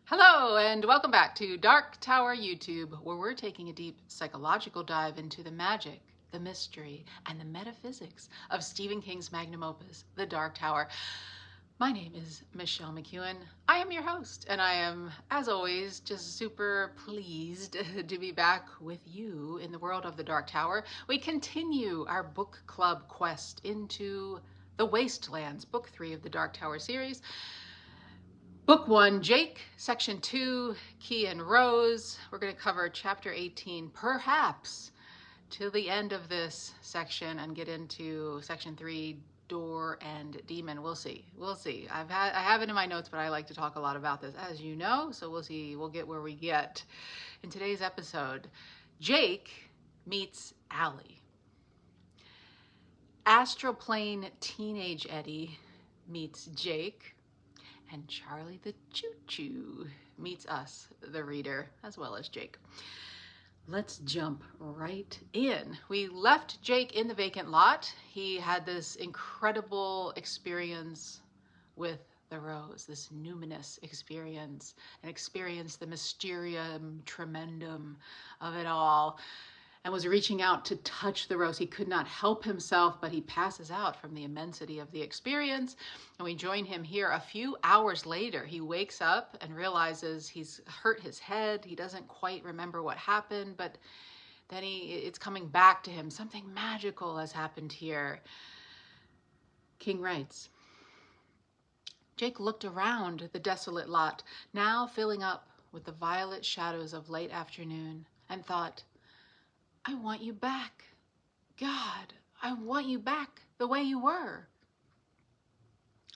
Hello and welcome back to Dark Tower YouTube, where we're taking a deep psychological dive into the magic, the mystery, and the metaphysics of Stephen King's magnum opus, The Dark Tower. My name is Michelle McEwen. I am your host, and I am, as always, just super pleased to be back with you in the world of The Dark Tower. We continue our book club quest into The Wastelands, book 3 of the Dark Tower series. Book 1, Jake, Section 2, Key and Rose. We're going to cover Chapter 18, perhaps, till the end of this section and get into Section 3, Door and Demon. We'll see. We'll see. I have it in my notes, but I like to talk a lot about this, as you know, so we'll see. We'll get where we get. In today's episode, Jake meets Allie. Astral plane teenage Eddie meets Jake. And Charlie the Choo-Choo meets us, the reader, as well as Jake. Let's jump right in. We left Jake in the vacant lot. He had this incredible experience with the rose, this numinous experience, and experienced the mysterium tremendum of it all, and was reaching out to touch the rose. He could not help himself, but he passes out from the immensity of the experience. And we join him here a few hours later. He wakes up and realizes he's hurt his head. He doesn't quite remember what happened, but then it's coming back to him. Something magical has happened here. King writes, Jake looked around the desolate lot, now filling up with the violet shadows of late afternoon, and thought, I want you back. God, I want you back the way you were.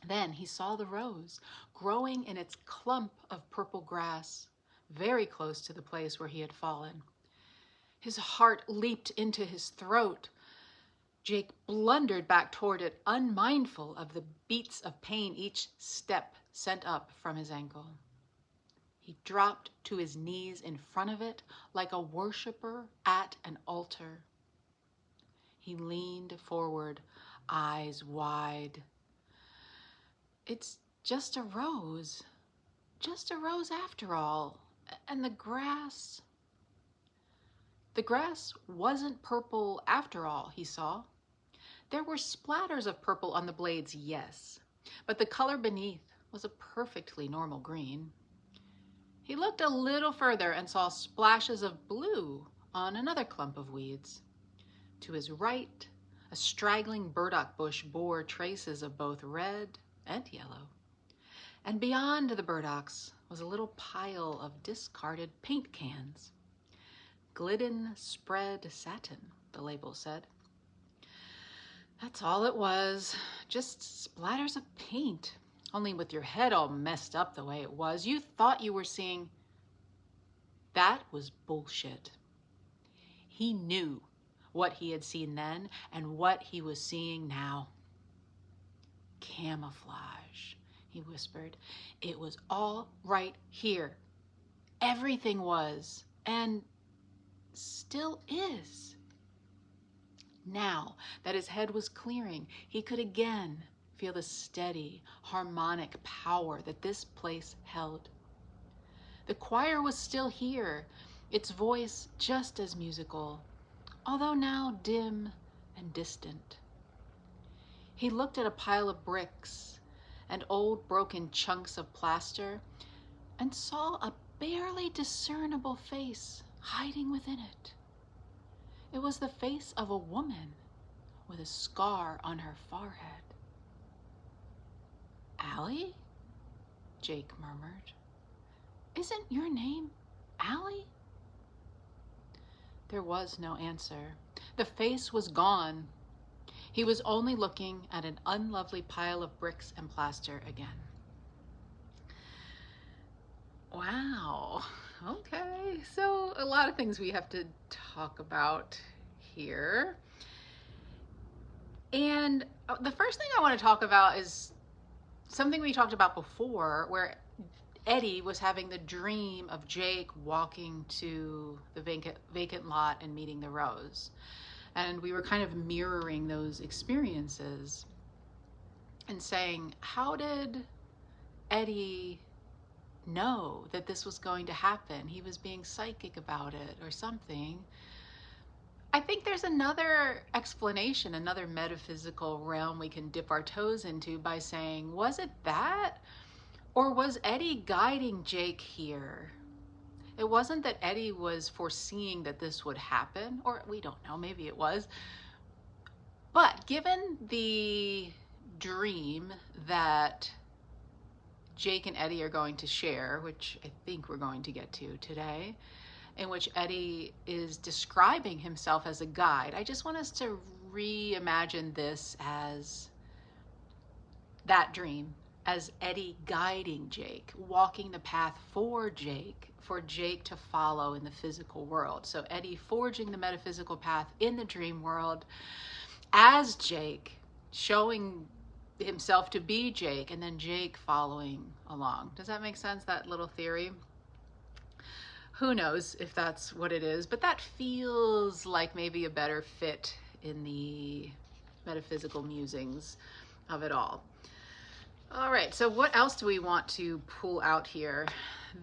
Then he saw the rose growing in its clump of purple grass, very close to the place where he had fallen. His heart leaped into his throat. Jake blundered back toward it, unmindful of the beats of pain each step sent up from his ankle. He dropped to his knees in front of it like a worshiper at an altar. He leaned forward, eyes wide. It's just a rose after all. And the grass wasn't purple after all, he saw. There were splatters of purple on the blades, yes, but the color beneath was a perfectly normal green. He looked a little further and saw splashes of blue on another clump of weeds. To his right, a straggling burdock bush bore traces of both red and yellow. And beyond the burdocks was a little pile of discarded paint cans. Glidden spread satin, the label said. That's all it was, just splatters of paint. Only with your head all messed up the way it was, you thought you were seeing. That was bullshit. He knew what he had seen then and what he was seeing now. Camouflage, he whispered. It was all right here. Everything was, and still is. Now that his head was clearing, he could again feel the steady, harmonic power that this place held. The choir was still here, its voice just as musical, although now dim and distant. He looked at a pile of bricks and old broken chunks of plaster and saw a barely discernible face hiding within it. It was the face of a woman with a scar on her forehead. Allie? Jake murmured. Isn't your name Allie? There was no answer. The face was gone. He was only looking at an unlovely pile of bricks and plaster again. Wow. Okay, so a lot of things we have to talk about here. And the first thing I want to talk about is something we talked about before, where Eddie was having the dream of Jake walking to the vacant lot and meeting the rose. And we were kind of mirroring those experiences and saying, how did Eddie know that this was going to happen. He was being psychic about it or something. I think there's another explanation, another metaphysical realm we can dip our toes into by saying, was it that? Or was Eddie guiding Jake here? It wasn't that Eddie was foreseeing that this would happen, or we don't know, maybe it was. But given the dream that Jake and Eddie are going to share, which I think we're going to get to today, in which Eddie is describing himself as a guide, I just want us to reimagine this as that dream, as Eddie guiding Jake, walking the path for Jake to follow in the physical world. So Eddie forging the metaphysical path in the dream world as Jake, showing himself to be Jake, and then Jake following along. Does that make sense, that little theory? Who knows if that's what it is, but that feels like maybe a better fit in the metaphysical musings of it all. All right, so what else do we want to pull out here?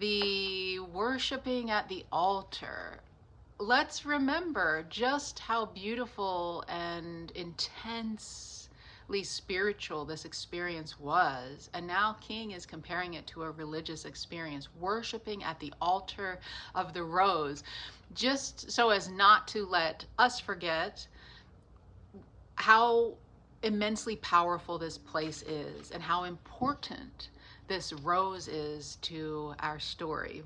The worshiping at the altar. Let's remember just how beautiful and intensely spiritual this experience was. And now King is comparing it to a religious experience, worshiping at the altar of the rose, just so as not to let us forget how immensely powerful this place is and how important this rose is to our story.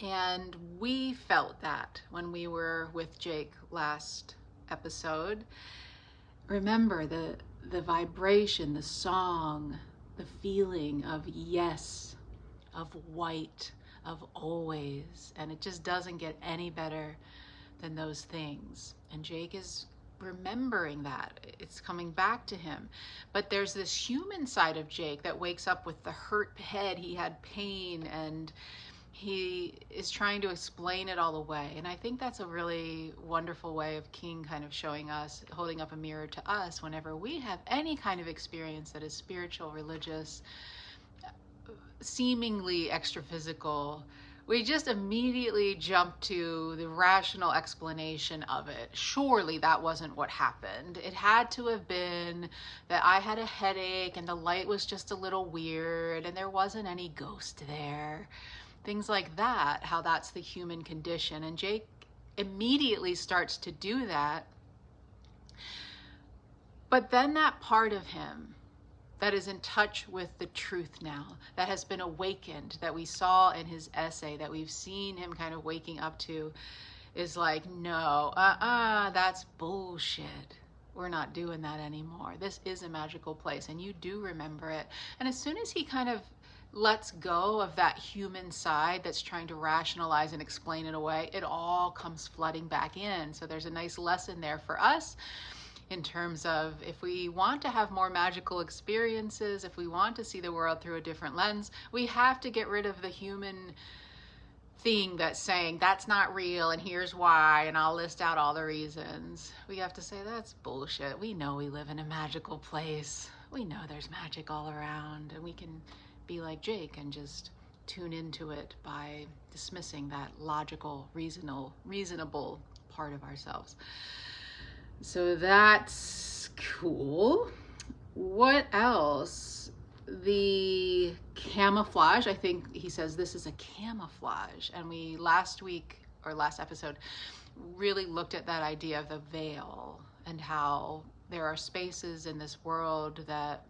And we felt that when we were with Jake last episode. Remember the vibration, the song, the feeling of yes, of white, of always. And it just doesn't get any better than those things. And Jake is remembering that. It's coming back to him. But there's this human side of Jake that wakes up with the hurt head. He had pain and he is trying to explain it all away. And I think that's a really wonderful way of King kind of showing us, holding up a mirror to us whenever we have any kind of experience that is spiritual, religious, seemingly extra-physical. We just immediately jump to the rational explanation of it. Surely that wasn't what happened. It had to have been that I had a headache and the light was just a little weird and there wasn't any ghost there. Things like that, how that's the human condition. And Jake immediately starts to do that. But then that part of him that is in touch with the truth now, that has been awakened, that we saw in his essay, that we've seen him kind of waking up to, is like, no, that's bullshit. We're not doing that anymore. This is a magical place, and you do remember it. And as soon as he kind of lets go of that human side that's trying to rationalize and explain it away, it all comes flooding back in. So there's a nice lesson there for us in terms of, if we want to have more magical experiences, if we want to see the world through a different lens, we have to get rid of the human thing that's saying that's not real and here's why, and I'll list out all the reasons. We have to say that's bullshit. We know we live in a magical place. We know there's magic all around, and we can be like Jake and just tune into it by dismissing that logical, reasonable part of ourselves. So that's cool. What else? The camouflage. I think he says this is a camouflage. And we last episode really looked at that idea of the veil and how there are spaces in this world that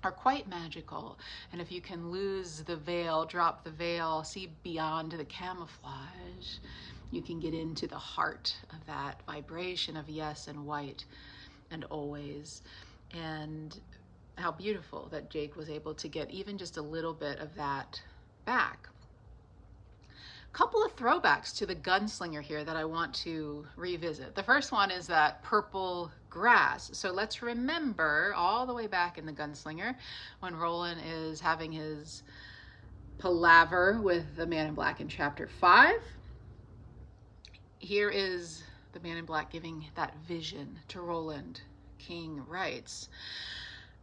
are quite magical. And if you can lose the veil, drop the veil, see beyond the camouflage, you can get into the heart of that vibration of yes and white and always. And how beautiful that Jake was able to get even just a little bit of that back. Couple of throwbacks to the gunslinger here that I want to revisit. The first one is that purple grass. So let's remember all the way back in the gunslinger when Roland is having his palaver with the man in black in chapter 5. Here is the man in black giving that vision to Roland. King writes,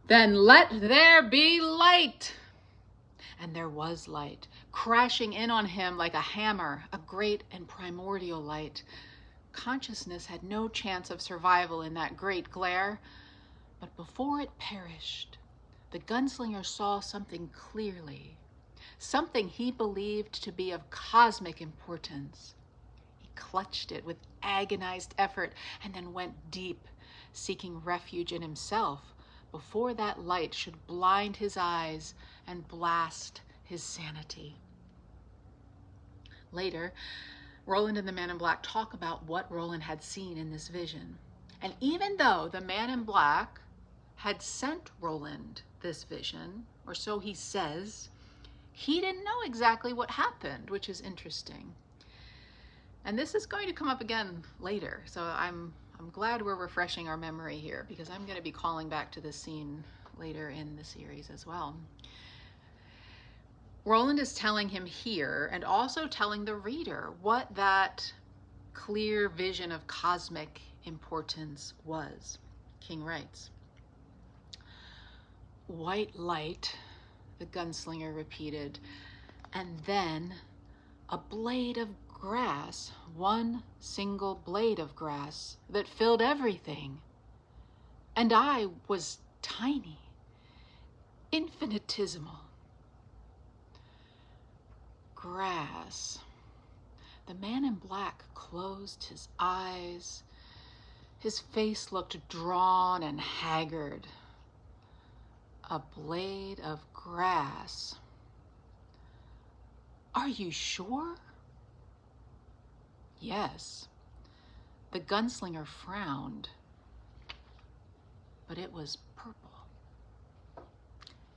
"Then let there be light." And there was light, crashing in on him like a hammer, a great and primordial light. Consciousness had no chance of survival in that great glare. But before it perished, the gunslinger saw something clearly, something he believed to be of cosmic importance. He clutched it with agonized effort and then went deep, seeking refuge in himself before that light should blind his eyes and blast his sanity. Later, Roland and the man in black talk about what Roland had seen in this vision. And even though the man in black had sent Roland this vision, or so he says, he didn't know exactly what happened, which is interesting. And this is going to come up again later, so I'm glad we're refreshing our memory here, because I'm going to be calling back to this scene later in the series as well. Roland is telling him here, and also telling the reader, what that clear vision of cosmic importance was. King writes, "White light," the gunslinger repeated, "and then a blade of grass, one single blade of grass that filled everything. And I was tiny, infinitesimal." Grass. The man in black closed his eyes. His face looked drawn and haggard. A blade of grass. "Are you sure?" "Yes." The gunslinger frowned, but it was purple.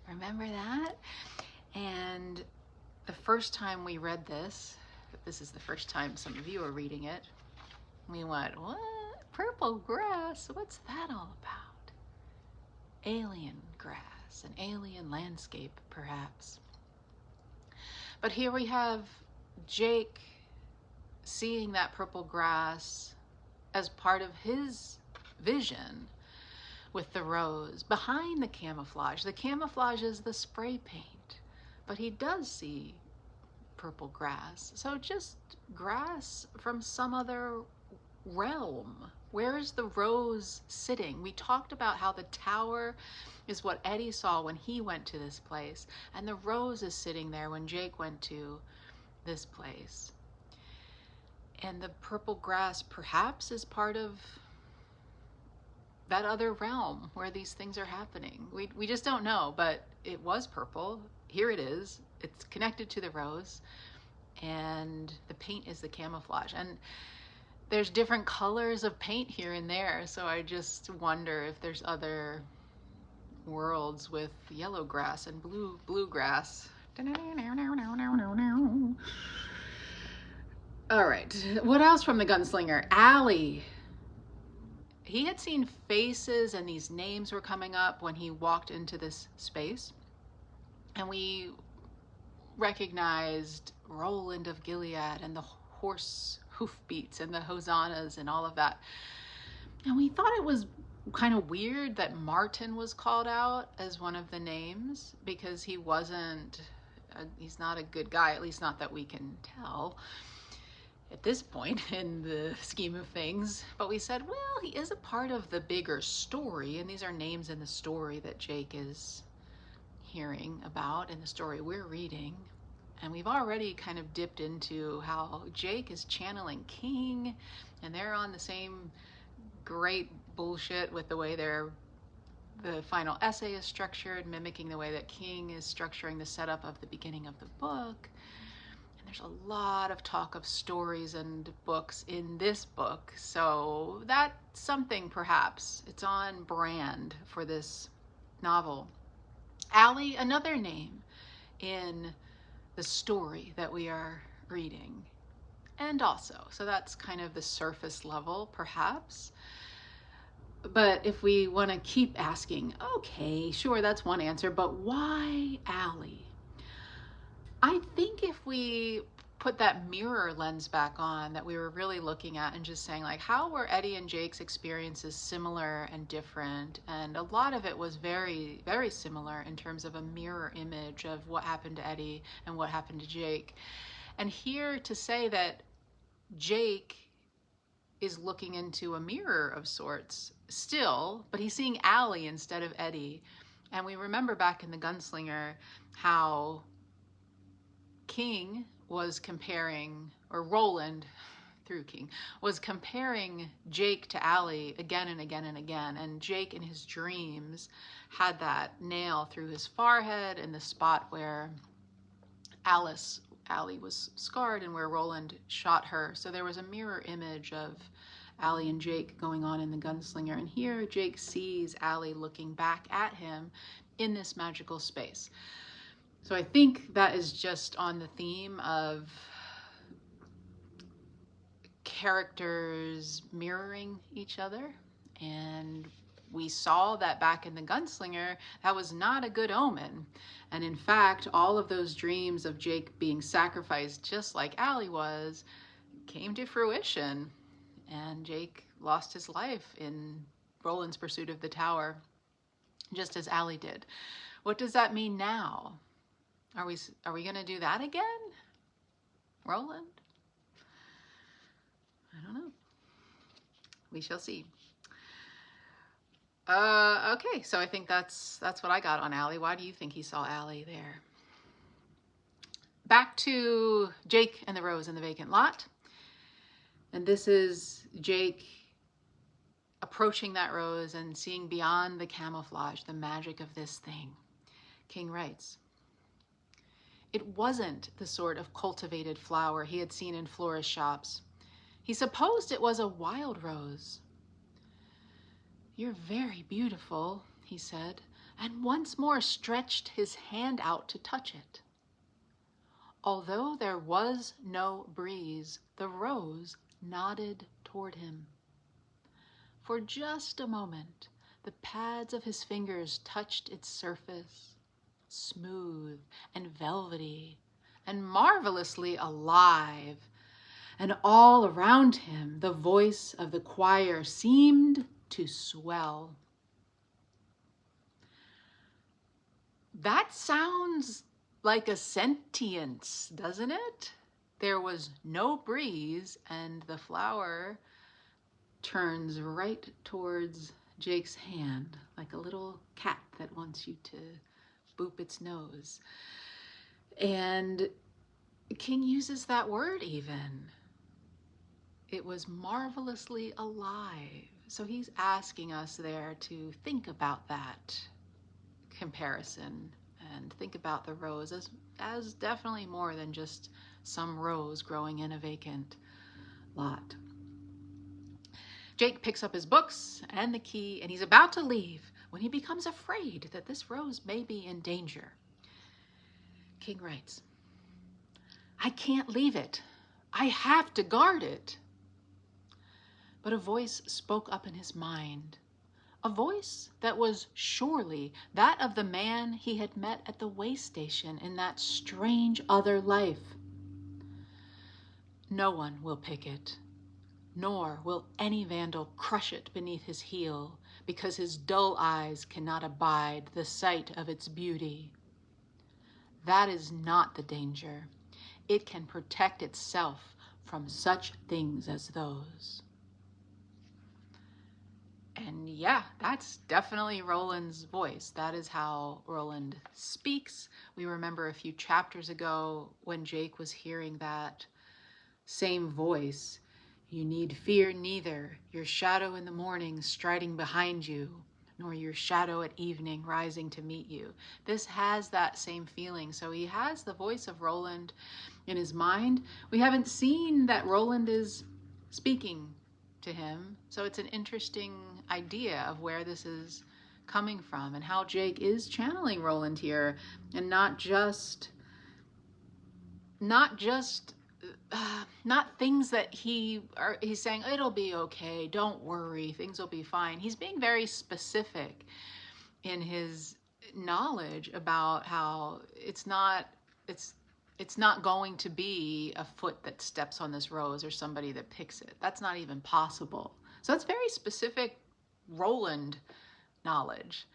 Remember that? And the first time we read this is the first time some of you are reading it, we went, "What? Purple grass? What's that all about?" Alien grass, an alien landscape, perhaps. But here we have Jake seeing that purple grass as part of his vision with the rose behind the camouflage. The camouflage is the spray paint, but he does see purple grass. So just grass from some other realm. Where is the rose sitting? We talked about how the tower is what Eddie saw when he went to this place, and the rose is sitting there when Jake went to this place. And the purple grass perhaps is part of that other realm where these things are happening. We just don't know, but it was purple. Here it is. It's connected to the rose, and the paint is the camouflage. And there's different colors of paint here and there, so I just wonder if there's other worlds with yellow grass and blue grass. All right, what else from the gunslinger? Allie. He had seen faces, and these names were coming up when he walked into this space. And we recognized Roland of Gilead and the horse hoofbeats and the hosannas and all of that. And we thought it was kind of weird that Martin was called out as one of the names, because he's not a good guy, at least not that we can tell at this point in the scheme of things. But we said, well, he is a part of the bigger story, and these are names in the story that Jake is hearing about in the story we're reading. And we've already kind of dipped into how Jake is channeling King, and they're on the same great bullshit with the way the final essay is structured, mimicking the way that King is structuring the setup of the beginning of the book. And there's a lot of talk of stories and books in this book, so that's something perhaps. It's on brand for this novel. Allie, another name in the story that we are reading. And also, so that's kind of the surface level, perhaps. But if we want to keep asking, okay, sure, that's one answer, but why Allie? I think if we put that mirror lens back on that we were really looking at and just saying, like, how were Eddie and Jake's experiences similar and different? And a lot of it was very, very similar in terms of a mirror image of what happened to Eddie and what happened to Jake. And here to say that Jake is looking into a mirror of sorts still, but he's seeing Allie instead of Eddie. And we remember back in The Gunslinger how King was comparing, or Roland through King, was comparing Jake to Allie again and again and again. And Jake in his dreams had that nail through his forehead in the spot where Allie was scarred and where Roland shot her. So there was a mirror image of Allie and Jake going on in The Gunslinger. And here Jake sees Allie looking back at him in this magical space. So I think that is just on the theme of characters mirroring each other. And we saw that back in The Gunslinger, that was not a good omen. And in fact, all of those dreams of Jake being sacrificed, just like Allie was, came to fruition. And Jake lost his life in Roland's pursuit of the tower, just as Allie did. What does that mean now? Are we going to do that again? Roland? I don't know. We shall see. Okay, so I think that's what I got on Allie. Why do you think he saw Allie there? Back to Jake and the rose in the vacant lot. And this is Jake approaching that rose and seeing beyond the camouflage, the magic of this thing. King writes, "It wasn't the sort of cultivated flower he had seen in florist shops. He supposed it was a wild rose. 'You're very beautiful,' he said, and once more stretched his hand out to touch it. Although there was no breeze, the rose nodded toward him. For just a moment, the pads of his fingers touched its surface, smooth and velvety and marvelously alive, and all around him the voice of the choir seemed to swell." That sounds like a sentience, doesn't it? There was no breeze, and the flower turns right towards Jake's hand, like a little cat that wants you to boop its nose. And King uses that word even. It was marvelously alive. So he's asking us there to think about that comparison and think about the rose as definitely more than just some rose growing in a vacant lot. Jake picks up his books and the key, and he's about to leave when he becomes afraid that this rose may be in danger. King writes, "I can't leave it. I have to guard it." But a voice spoke up in his mind, a voice that was surely that of the man he had met at the way station in that strange other life. "No one will pick it, nor will any vandal crush it beneath his heel, because his dull eyes cannot abide the sight of its beauty. That is not the danger. It can protect itself from such things as those." And yeah, that's definitely Roland's voice. That is how Roland speaks. We remember a few chapters ago when Jake was hearing that same voice. "You need fear neither your shadow in the morning striding behind you, nor your shadow at evening rising to meet you." This has that same feeling. So he has the voice of Roland in his mind. We haven't seen that Roland is speaking to him. So it's an interesting idea of where this is coming from and how Jake is channeling Roland here, and not things that he's saying, "It'll be okay, don't worry, things will be fine." He's being very specific in his knowledge about how it's It's not going to be a foot that steps on this rose or somebody that picks it. That's not even possible. So it's very specific Roland knowledge.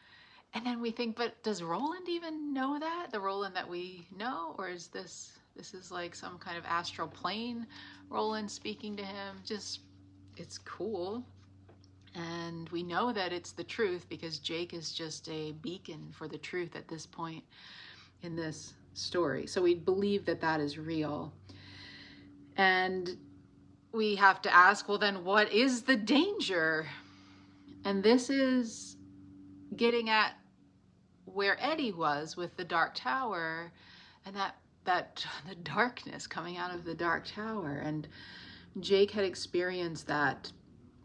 And then we think, but does Roland even know that? The Roland that we know? Or is this is like some kind of astral plane Roland speaking to him? Just, it's cool. And we know that it's the truth because Jake is just a beacon for the truth at this point in this story. So we believe that that is real. And we have to ask, well, then what is the danger? And this is getting at where Eddie was with the Dark Tower, and that the darkness coming out of the Dark Tower. And Jake had experienced that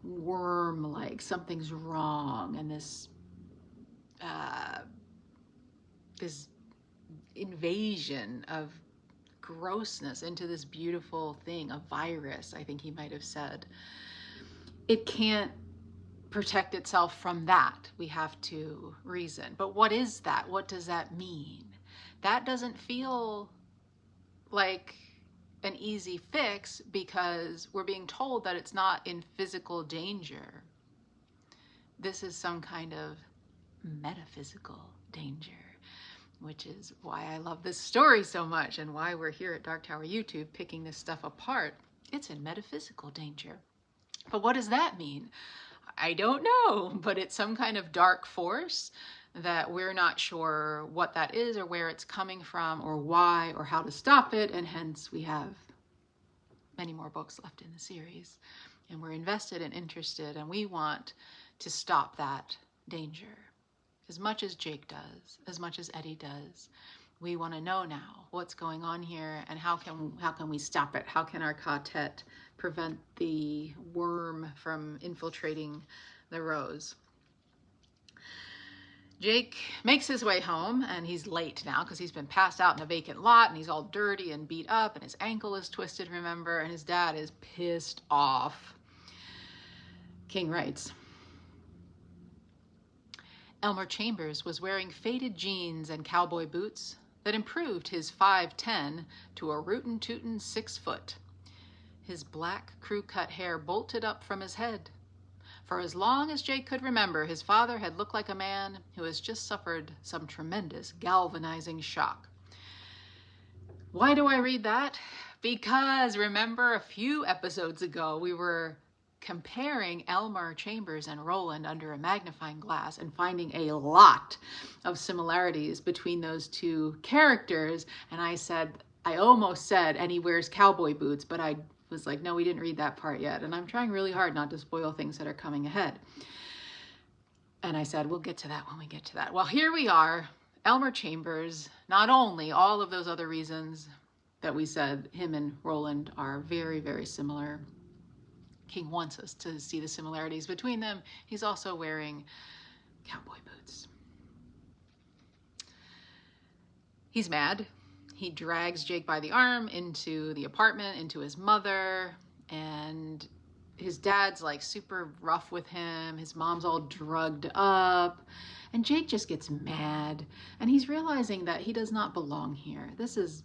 worm, like something's wrong, and this this invasion of grossness into this beautiful thing, a virus, I think he might have said. It can't protect itself from that. We have to reason. But what is that? What does that mean? That doesn't feel like an easy fix because we're being told that it's not in physical danger. This is some kind of metaphysical danger, which is why I love this story so much and why we're here at Dark Tower YouTube picking this stuff apart. It's in metaphysical danger. But what does that mean? I don't know, but it's some kind of dark force that we're not sure what that is or where it's coming from or why or how to stop it, and hence we have many more books left in the series, and we're invested and interested, and we want to stop that danger as much as Jake does, as much as Eddie does. We want to know now what's going on here and how can we stop it? How can our quartet prevent the worm from infiltrating the rose? Jake makes his way home, and he's late now because he's been passed out in a vacant lot, and he's all dirty and beat up, and his ankle is twisted, remember, and his dad is pissed off. King writes, Elmer Chambers was wearing faded jeans and cowboy boots that improved his 5'10" to a rootin' tootin' 6 foot. His black crew-cut hair bolted up from his head. For as long as Jake could remember, his father had looked like a man who has just suffered some tremendous galvanizing shock. Why do I read that? Because remember a few episodes ago we were comparing Elmer Chambers and Roland under a magnifying glass and finding a lot of similarities between those two characters. And I almost said, and he wears cowboy boots, but I was like, no, we didn't read that part yet. And I'm trying really hard not to spoil things that are coming ahead. And I said, we'll get to that when we get to that. Well, here we are, Elmer Chambers, not only all of those other reasons that we said him and Roland are very, very similar. King wants us to see the similarities between them. He's also wearing cowboy boots. He's mad. He drags Jake by the arm into the apartment, into his mother, and his dad's like super rough with him. His mom's all drugged up, and Jake just gets mad, and he's realizing that he does not belong here. This is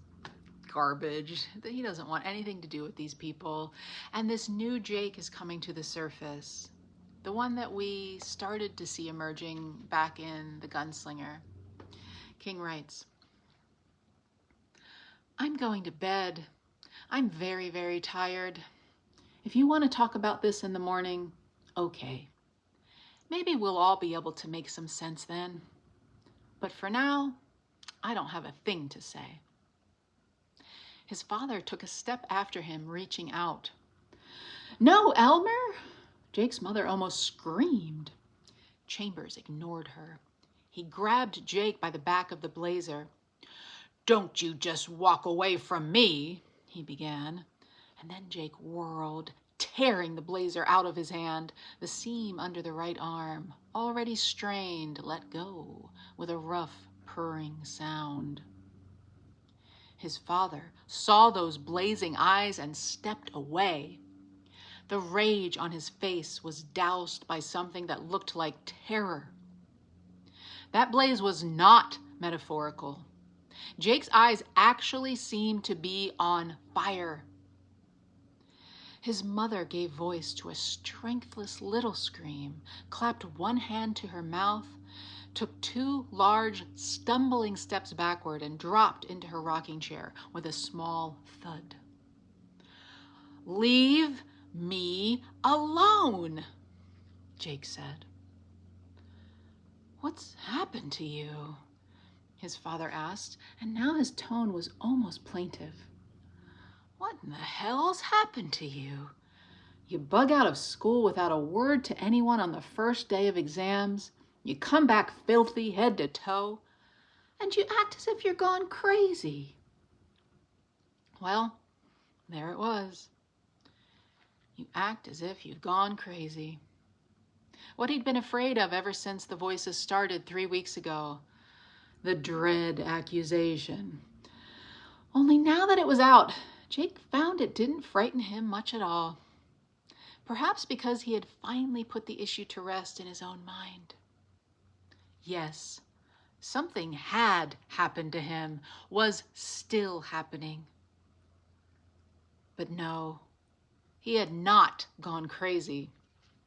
garbage, that he doesn't want anything to do with these people. And this new Jake is coming to the surface, the one that we started to see emerging back in The Gunslinger. King writes, I'm going to bed. I'm very, very tired. If you want to talk about this in the morning, okay. Maybe we'll all be able to make some sense then. But for now, I don't have a thing to say. His father took a step after him, reaching out. No, Elmer! Jake's mother almost screamed. Chambers ignored her. He grabbed Jake by the back of the blazer. Don't you just walk away from me, he began. And then Jake whirled, tearing the blazer out of his hand. The seam under the right arm, already strained, let go with a rough, purring sound. His father saw those blazing eyes and stepped away. The rage on his face was doused by something that looked like terror. That blaze was not metaphorical. Jake's eyes actually seemed to be on fire. His mother gave voice to a strengthless little scream, clapped one hand to her mouth, took 2 large, stumbling steps backward, and dropped into her rocking chair with a small thud. "Leave me alone," Jake said. "What's happened to you?" his father asked, and now his tone was almost plaintive. "What in the hell's happened to you? You bug out of school without a word to anyone on the first day of exams. You come back filthy head to toe, and you act as if you're gone crazy." Well, there it was. You act as if you've gone crazy. What he'd been afraid of ever since the voices started 3 weeks ago. The dread accusation. Only now that it was out, Jake found it didn't frighten him much at all. Perhaps because he had finally put the issue to rest in his own mind. Yes, something had happened to him, was still happening. But no, he had not gone crazy.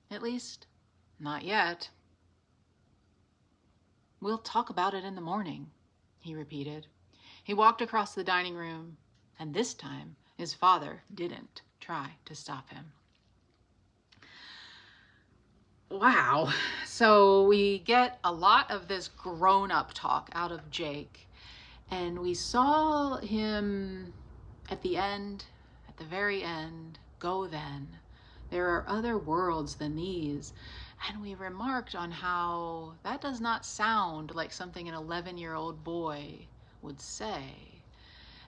At least, not yet. "We'll talk about it in the morning," he repeated. He walked across the dining room, and this time his father didn't try to stop him. Wow, so we get a lot of this grown-up talk out of Jake, and we saw him at the end, at the very end, go then. There are other worlds than these. And we remarked on how that does not sound like something an 11-year-old boy would say.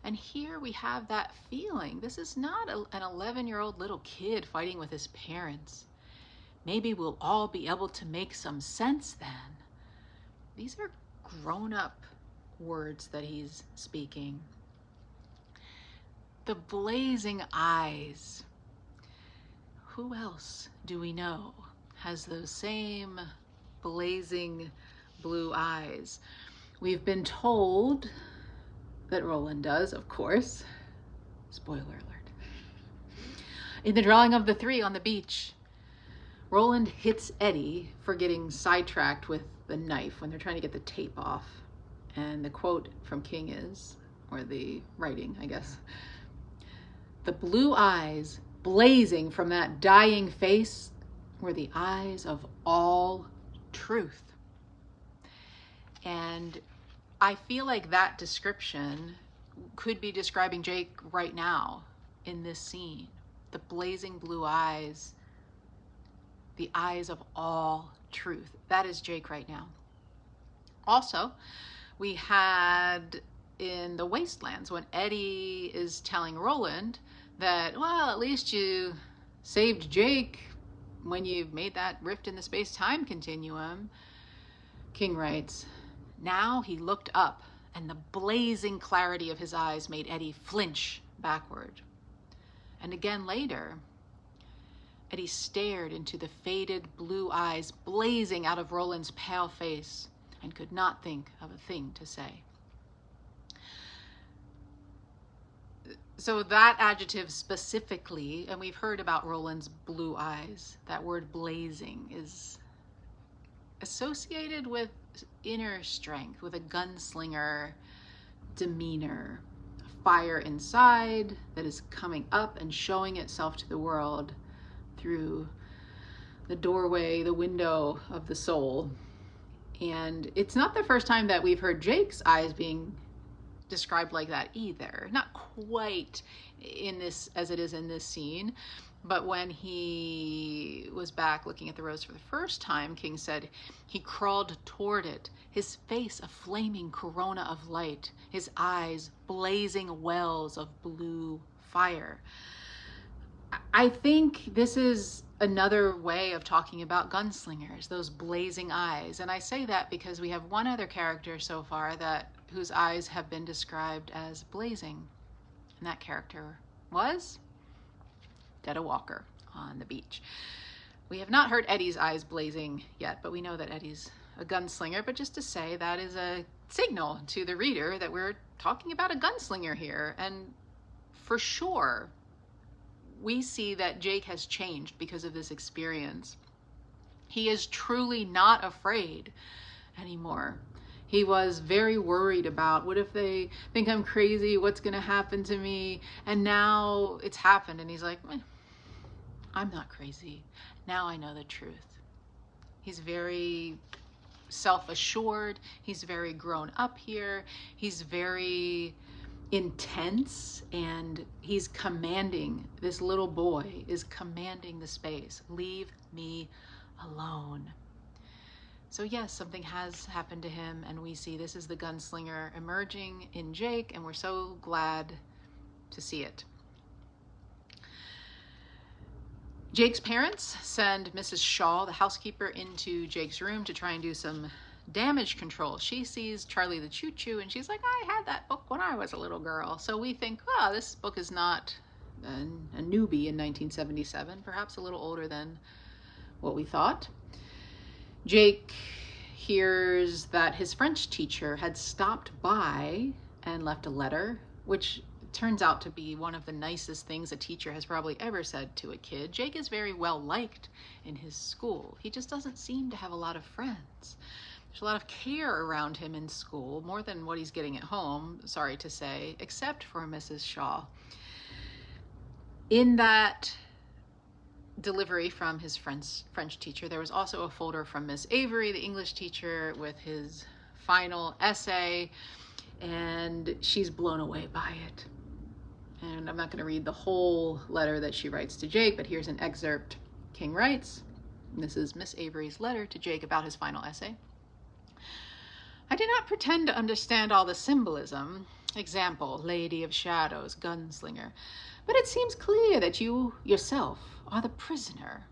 And here we have that feeling. This is not an 11-year-old little kid fighting with his parents. Maybe we'll all be able to make some sense then. These are grown-up words that he's speaking. The blazing eyes. Who else do we know has those same blazing blue eyes? We've been told that Roland does, of course. Spoiler alert. In the drawing of the 3 on the beach, Roland hits Eddie for getting sidetracked with the knife when they're trying to get the tape off. And the quote from King is, or the writing, I guess, "The blue eyes blazing from that dying face were the eyes of all truth." And I feel like that description could be describing Jake right now in this scene. The blazing blue eyes, the eyes of all truth. That is Jake right now. Also, we had in the Wastelands when Eddie is telling Roland that, well, at least you saved Jake when you made that rift in the space-time continuum. King writes, "Now he looked up, and the blazing clarity of his eyes made Eddie flinch backward." And again later, Eddie stared into the faded blue eyes blazing out of Roland's pale face and could not think of a thing to say. So that adjective specifically, and we've heard about Roland's blue eyes, that word blazing is associated with inner strength, with a gunslinger demeanor, a fire inside that is coming up and showing itself to the world through the doorway, the window of the soul. And it's not the first time that we've heard Jake's eyes being described like that either. Not quite in this as it is in this scene, but when he was back looking at the rose for the first time, King said he crawled toward it, his face a flaming corona of light, his eyes blazing wells of blue fire. I think this is another way of talking about gunslingers, those blazing eyes. And I say that because we have one other character so far whose eyes have been described as blazing. And that character was Detta Walker on the beach. We have not heard Eddie's eyes blazing yet, but we know that Eddie's a gunslinger, but just to say that is a signal to the reader that we're talking about a gunslinger here. And for sure, we see that Jake has changed because of this experience. He is truly not afraid anymore. He was very worried about, what if they think I'm crazy? What's going to happen to me? And now it's happened, and he's like, I'm not crazy. Now I know the truth. He's very self-assured. He's very grown up here. He's very intense, and he's commanding. This little boy is commanding the space. Leave me alone. So yes, something has happened to him, and we see this is the gunslinger emerging in Jake, and we're so glad to see it. Jake's parents send Mrs. Shaw, the housekeeper, into Jake's room to try and do some damage control. She sees Charlie the Choo-Choo, and she's like, I had that book when I was a little girl. So we think, oh, this book is not a newbie in 1977, perhaps a little older than what we thought. Jake hears that his French teacher had stopped by and left a letter, which turns out to be one of the nicest things a teacher has probably ever said to a kid. Jake is very well liked in his school. He just doesn't seem to have a lot of friends. There's a lot of care around him in school, more than what he's getting at home, sorry to say, except for Mrs. Shaw. In that delivery from his French teacher, there was also a folder from Miss Avery, the English teacher, with his final essay, and she's blown away by it. And I'm not going to read the whole letter that she writes to Jake, but here's an excerpt. King writes, and this is Miss Avery's letter to Jake about his final essay. I do not pretend to understand all the symbolism, example, Lady of Shadows, gunslinger, but it seems clear that you yourself are the prisoner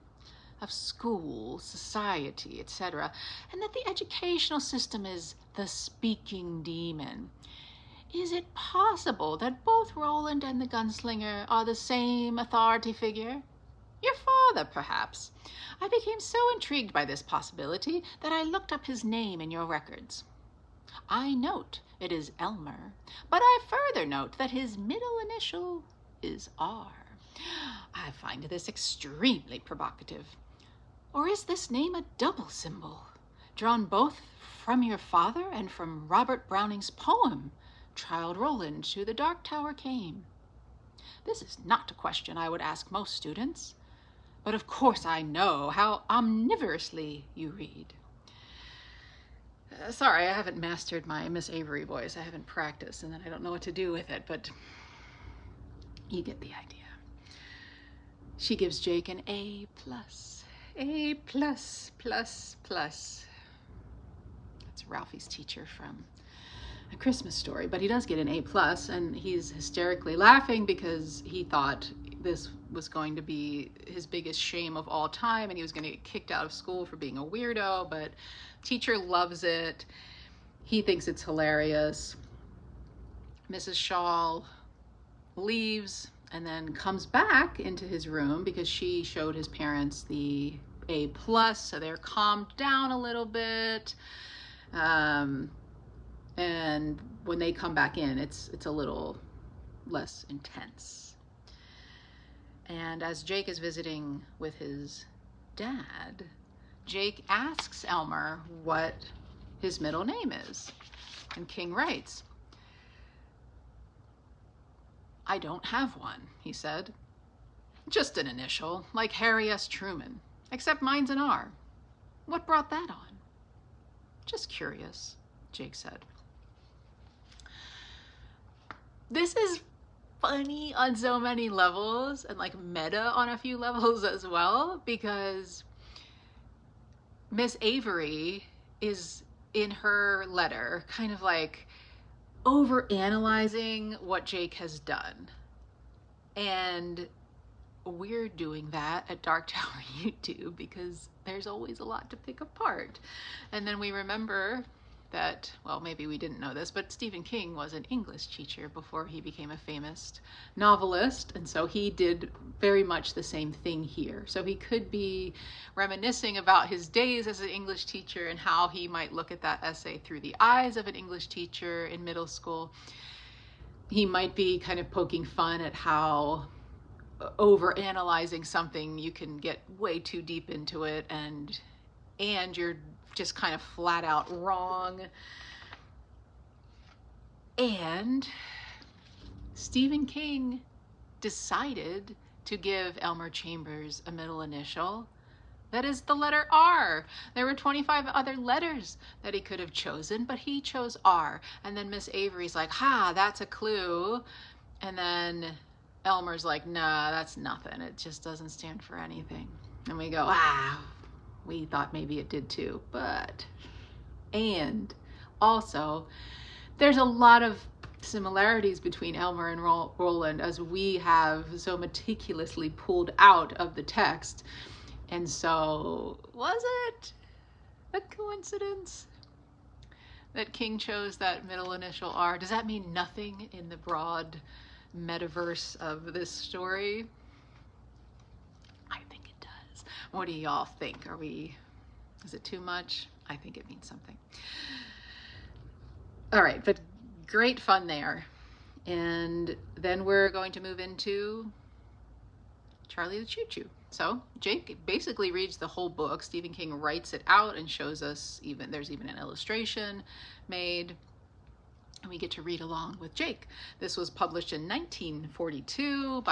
of school, society, etc., and that the educational system is the speaking demon. Is it possible that both Roland and the gunslinger are the same authority figure? Your father, perhaps. I became so intrigued by this possibility that I looked up his name in your records. I note it is Elmer, but I further note that his middle initial is R. I find this extremely provocative. Or is this name a double symbol, drawn both from your father and from Robert Browning's poem, Childe Roland to the Dark Tower came? This is not a question I would ask most students, but of course I know how omnivorously you read. Sorry, I haven't mastered my Miss Avery voice. I haven't practiced, and then I don't know what to do with it, but you get the idea. She gives Jake an A+. A++++. That's Ralphie's teacher from A Christmas Story, but he does get an A+, and he's hysterically laughing because he thought this was going to be his biggest shame of all time, and he was going to get kicked out of school for being a weirdo, but teacher loves it. He thinks it's hilarious. Mrs. Shaw leaves and then comes back into his room because she showed his parents the A+, so they're calmed down a little bit. And when they come back in, it's a little less intense. And as Jake is visiting with his dad, Jake asks Elmer what his middle name is. And King writes, I don't have one, he said. Just an initial, like Harry S. Truman, except mine's an R. What brought that on? Just curious, Jake said. This is funny on so many levels, and like meta on a few levels as well, because Miss Avery is in her letter kind of like overanalyzing what Jake has done. And we're doing that at Dark Tower YouTube because there's always a lot to pick apart. And then we remember that, well, maybe we didn't know this, but Stephen King was an English teacher before he became a famous novelist, and so he did very much the same thing here. So he could be reminiscing about his days as an English teacher and how he might look at that essay through the eyes of an English teacher in middle school. He might be kind of poking fun at how over-analyzing something, you can get way too deep into it, and you're just kind of flat out wrong. And Stephen King decided to give Elmer Chambers a middle initial that is the letter R. There were 25 other letters that he could have chosen, but he chose R. And then Miss Avery's like, ha, that's a clue. And then Elmer's like, nah, that's nothing. It just doesn't stand for anything. And we go, ah, we thought maybe it did too. But, and also, there's a lot of similarities between Elmer and Roland, as we have so meticulously pulled out of the text. And so, was it a coincidence that King chose that middle initial R? Does that mean nothing in the broad metaverse of this story? I think it does. What do y'all think? Is it too much? I think it means something. All right, but great fun there. And then we're going to move into Charlie the Choo-Choo. So Jake basically reads the whole book. Stephen King writes it out and shows us, there's even an illustration made, and we get to read along with Jake. This was published in 1942,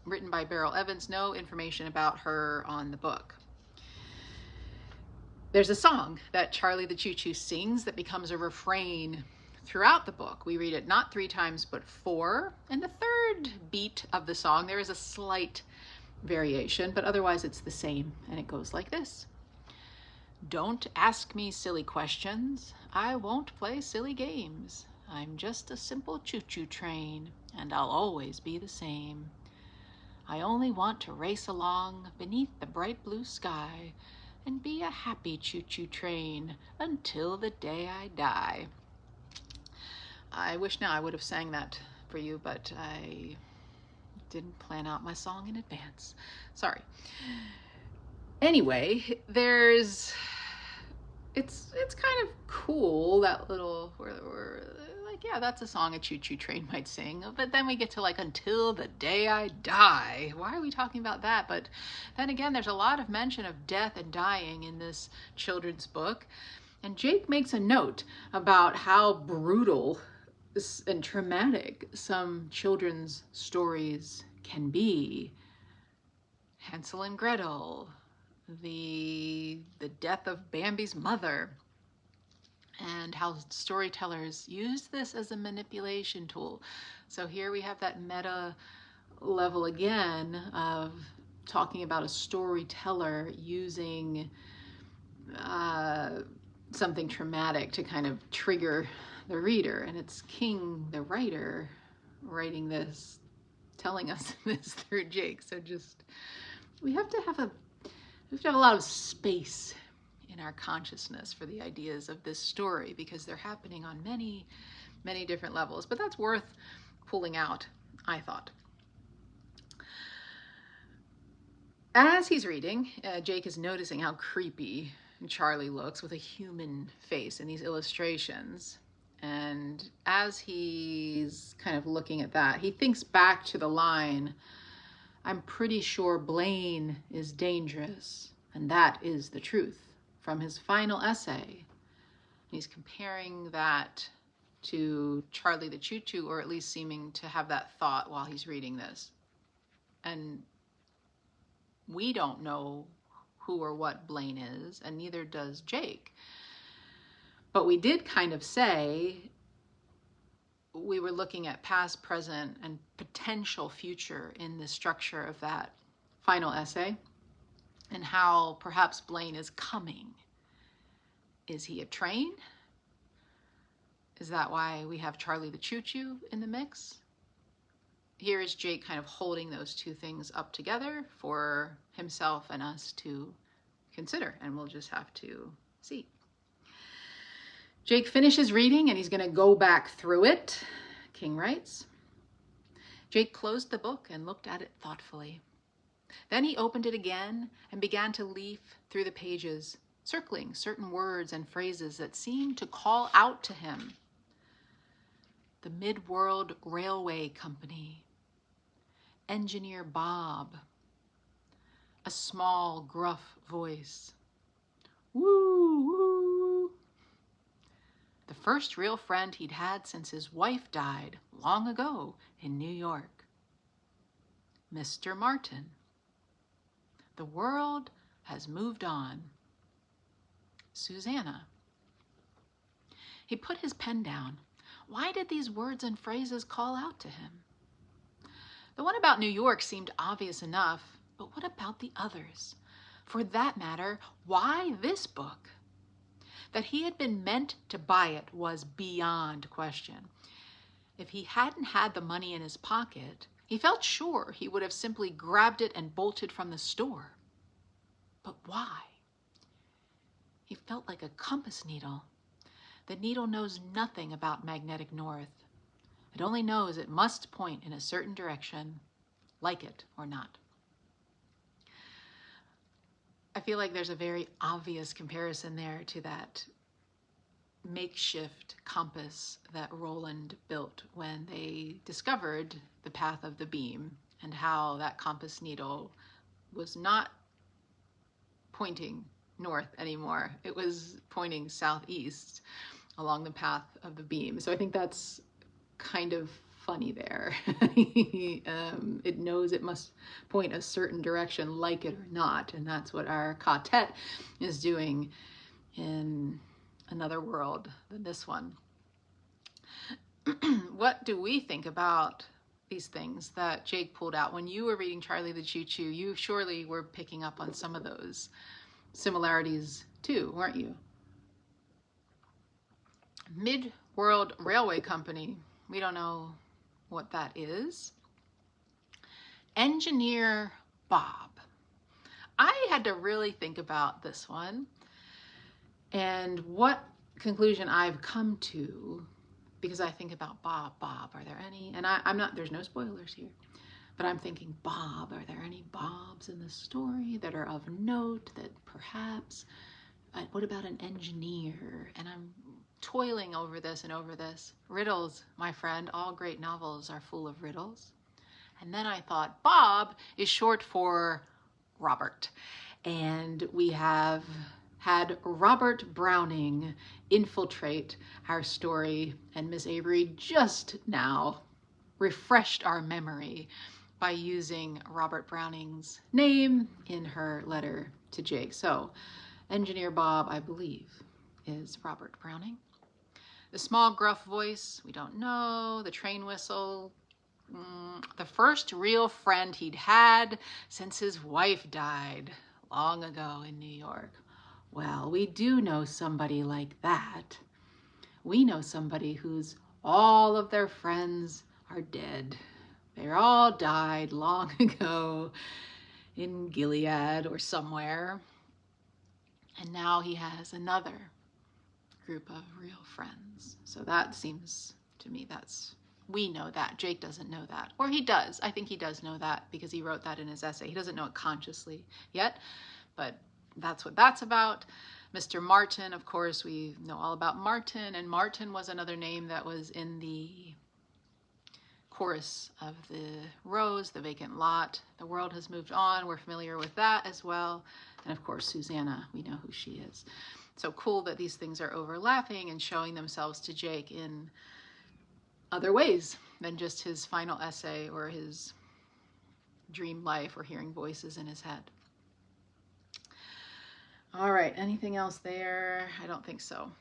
written by Beryl Evans. No information about her on the book. There's a song that Charlie the Choo-Choo sings that becomes a refrain throughout the book. We read it not 3 times, but 4. And the third beat of the song, there is a slight variation, but otherwise it's the same, and it goes like this. Don't ask me silly questions. I won't play silly games. I'm just a simple choo-choo train, and I'll always be the same. I only want to race along beneath the bright blue sky and be a happy choo-choo train until the day I die. I wish now I would have sang that for you, but I didn't plan out my song in advance. Sorry. Anyway, it's kind of cool, that little, we're like, yeah, that's a song a choo-choo train might sing. But then we get to like, until the day I die. Why are we talking about that? But then again, there's a lot of mention of death and dying in this children's book. And Jake makes a note about how brutal and traumatic some children's stories can be. Hansel and Gretel, the death of Bambi's mother, and how storytellers use this as a manipulation tool. So here we have that meta level again of talking about a storyteller using something traumatic to kind of trigger the reader, and it's King, the writer, writing this, telling us this through Jake. So just, we have to have a lot of space in our consciousness for the ideas of this story, because they're happening on many, many different levels. But that's worth pulling out, I thought. As he's reading, Jake is noticing how creepy Charlie looks with a human face in these illustrations. And as he's kind of looking at that, he thinks back to the line, I'm pretty sure Blaine is dangerous, and that is the truth, from his final essay. He's comparing that to Charlie the Choo-Choo, or at least seeming to have that thought while he's reading this. And we don't know who or what Blaine is, and neither does Jake. But we did kind of say we were looking at past, present, and potential future in the structure of that final essay, and how perhaps Blaine is coming. Is he a train? Is that why we have Charlie the Choo-Choo in the mix? Here is Jake kind of holding those two things up together for himself and us to consider, and we'll just have to see. Jake finishes reading and he's going to go back through it. King writes, Jake closed the book and looked at it thoughtfully. Then he opened it again and began to leaf through the pages, circling certain words and phrases that seemed to call out to him. The Mid-World Railway Company. Engineer Bob. A small, gruff voice. Woo, woo. The first real friend he'd had since his wife died long ago in New York. Mr. Martin. The world has moved on. Susanna. He put his pen down. Why did these words and phrases call out to him? The one about New York seemed obvious enough, but what about the others? For that matter, why this book? That he had been meant to buy it was beyond question. If he hadn't had the money in his pocket, he felt sure he would have simply grabbed it and bolted from the store. But why? He felt like a compass needle. The needle knows nothing about magnetic north. It only knows it must point in a certain direction, like it or not. I feel like there's a very obvious comparison there to that makeshift compass that Roland built when they discovered the path of the beam, and how that compass needle was not pointing north anymore. It was pointing southeast along the path of the beam. So I think that's kind of funny there. It knows it must point a certain direction, like it or not, and that's what our quartet is doing in another world than this one. What do we think about these things that Jake pulled out? When you were reading Charlie the Choo-Choo, you surely were picking up on some of those similarities too, weren't you? Mid-World Railway Company. We don't know what that is. Engineer Bob. I had to really think about this one and what conclusion I've come to, because I think about Bob. Are there any? And I'm not, there's no spoilers here, but I'm thinking Bob. Are there any Bobs in the story that are of note that perhaps, what about an engineer? And I'm toiling over this and over this. Riddles, my friend, all great novels are full of riddles. And then I thought Bob is short for Robert. And we have had Robert Browning infiltrate our story, and Miss Avery just now refreshed our memory by using Robert Browning's name in her letter to Jake. So Engineer Bob, I believe, is Robert Browning. The small gruff voice, we don't know. The train whistle, the first real friend he'd had since his wife died long ago in New York. Well, we do know somebody like that. We know somebody whose all of their friends are dead. They all died long ago in Gilead or somewhere. And now he has another group of real friends. So that seems to me we know that. Jake doesn't know that. Or he does. I think he does know that because he wrote that in his essay. He doesn't know it consciously yet, but that's what that's about. Mr. Martin, of course, we know all about Martin, and Martin was another name that was in the chorus of the Rose, the Vacant Lot. The world has moved on. We're familiar with that as well. And of course, Susanna, we know who she is. So cool that these things are overlapping and showing themselves to Jake in other ways than just his final essay or his dream life or hearing voices in his head. All right, anything else there? I don't think so.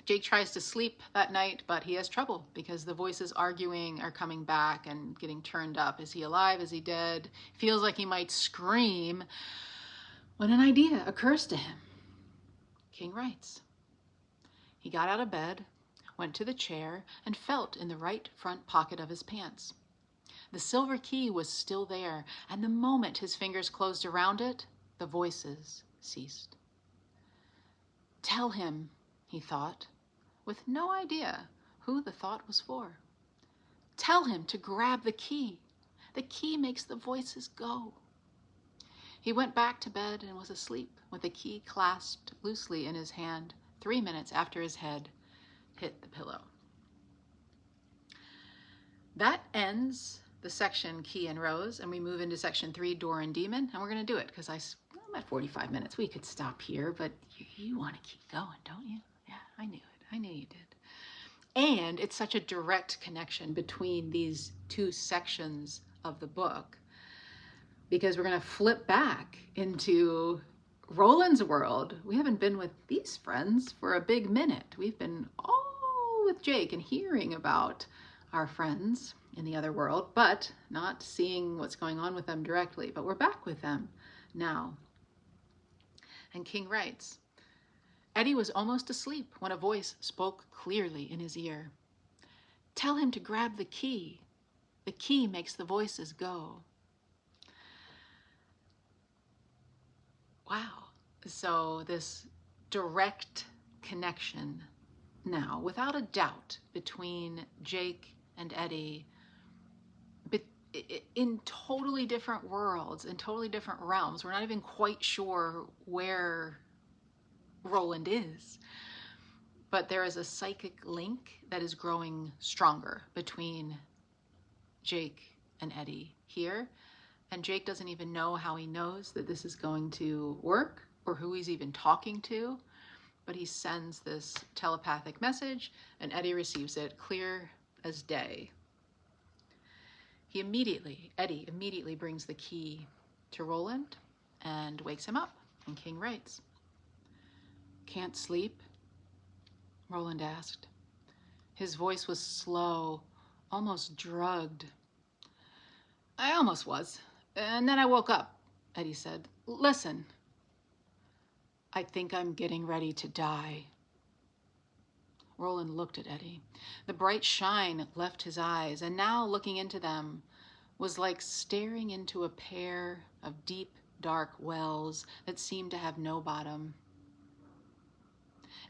Jake tries to sleep that night, but he has trouble because the voices arguing are coming back and getting turned up. Is he alive? Is he dead? Feels like he might scream when an idea occurs to him. King writes, he got out of bed, went to the chair, and felt in the right front pocket of his pants. The silver key was still there, and the moment his fingers closed around it, the voices ceased. Tell him he thought, with no idea who the thought was for. Tell him to grab the key. The key makes the voices go. He went back to bed and was asleep with the key clasped loosely in his hand 3 minutes after his head hit the pillow. That ends the section Key and Rose, and we move into section 3, Door and Demon, and we're going to do it because I'm at 45 minutes. We could stop here, but you want to keep going, don't you? Yeah, I knew it. I knew you did. And it's such a direct connection between these two sections of the book, because we're going to flip back into Roland's world. We haven't been with these friends for a big minute. We've been all with Jake and hearing about our friends in the other world, but not seeing what's going on with them directly. But we're back with them now. And King writes, Eddie was almost asleep when a voice spoke clearly in his ear. Tell him to grab the key. The key makes the voices go. Wow. So this direct connection now, without a doubt, between Jake and Eddie, but in totally different worlds, in totally different realms. We're not even quite sure where Roland is, but there is a psychic link that is growing stronger between Jake and Eddie here, and Jake doesn't even know how he knows that this is going to work or who he's even talking to, but he sends this telepathic message and Eddie receives it clear as day. Eddie immediately brings the key to Roland and wakes him up, and King writes, Can't sleep? Roland asked. His voice was slow, almost drugged. I almost was, and then I woke up, Eddie said. Listen, I think I'm getting ready to die. Roland looked at Eddie. The bright shine left his eyes, and now looking into them was like staring into a pair of deep, dark wells that seemed to have no bottom.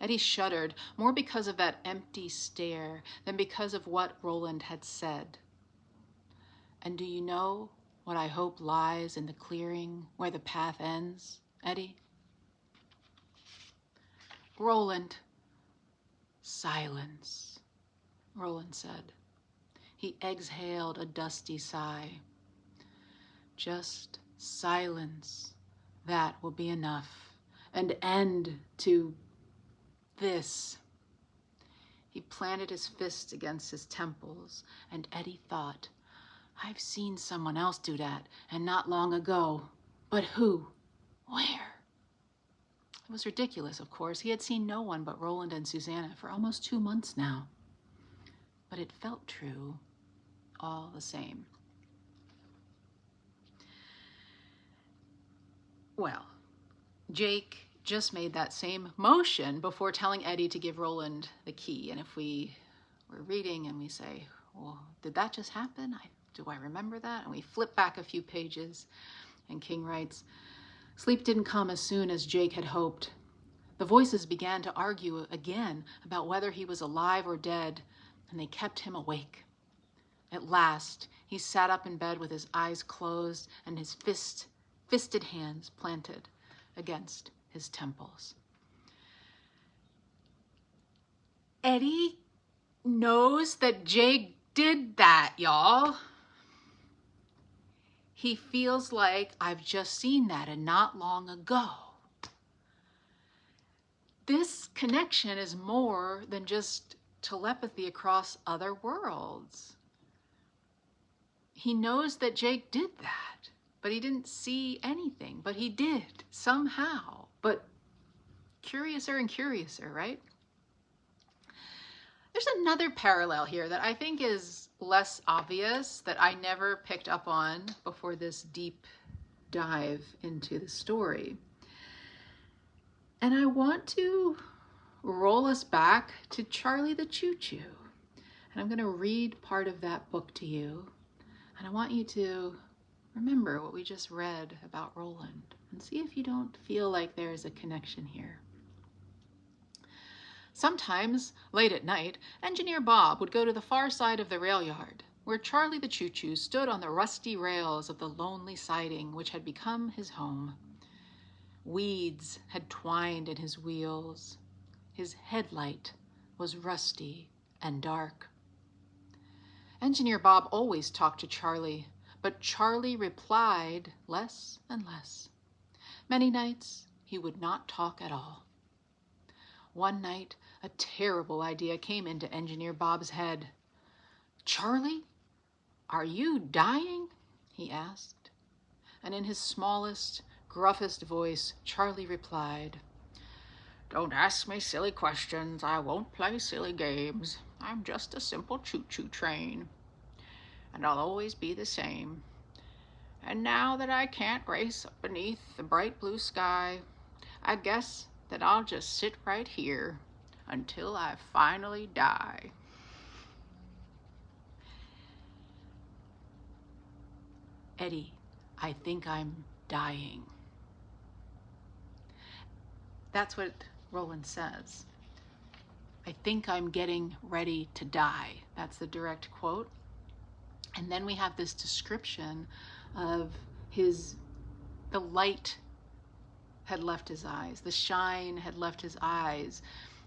Eddie shuddered, more because of that empty stare than because of what Roland had said. And do you know what I hope lies in the clearing where the path ends, Eddie? Roland. Silence, Roland said. He exhaled a dusty sigh. Just silence. That will be enough. An end to this. He planted his fist against his temples, and Eddie thought, I've seen someone else do that, and not long ago. But who? Where? It was ridiculous, of course. He had seen no one but Roland and Susanna for almost 2 months now. But it felt true all the same. Well, Jake just made that same motion before telling Eddie to give Roland the key. And if we were reading and we say, well, did that just happen? Do I remember that? And we flip back a few pages, and King writes, Sleep didn't come as soon as Jake had hoped. The voices began to argue again about whether he was alive or dead, and they kept him awake. At last, he sat up in bed with his eyes closed and his fisted hands planted against his temples. Eddie knows that Jake did that, y'all. He feels like I've just seen that and not long ago. This connection is more than just telepathy across other worlds. He knows that Jake did that, but he didn't see anything, but he did somehow. But curiouser and curiouser, right? There's another parallel here that I think is less obvious, that I never picked up on before this deep dive into the story. And I want to roll us back to Charlie the Choo-Choo. And I'm going to read part of that book to you. And I want you to remember what we just read about Roland and see if you don't feel like there's a connection here. Sometimes, late at night, Engineer Bob would go to the far side of the rail yard, where Charlie the Choo-Choo stood on the rusty rails of the lonely siding which had become his home. Weeds had twined in his wheels. His headlight was rusty and dark. Engineer Bob always talked to Charlie, but Charlie replied less and less. Many nights he would not talk at all. One night, a terrible idea came into Engineer Bob's head. "Charlie, are you dying?" he asked. And in his smallest, gruffest voice, Charlie replied, "Don't ask me silly questions. I won't play silly games. I'm just a simple choo-choo train, and I'll always be the same. And now that I can't race beneath the bright blue sky, I guess that I'll just sit right here until I finally die." "Eddie, I think I'm dying." That's what Roland says. "I think I'm getting ready to die." That's the direct quote. And then we have this description of the light had left his eyes. The shine had left his eyes.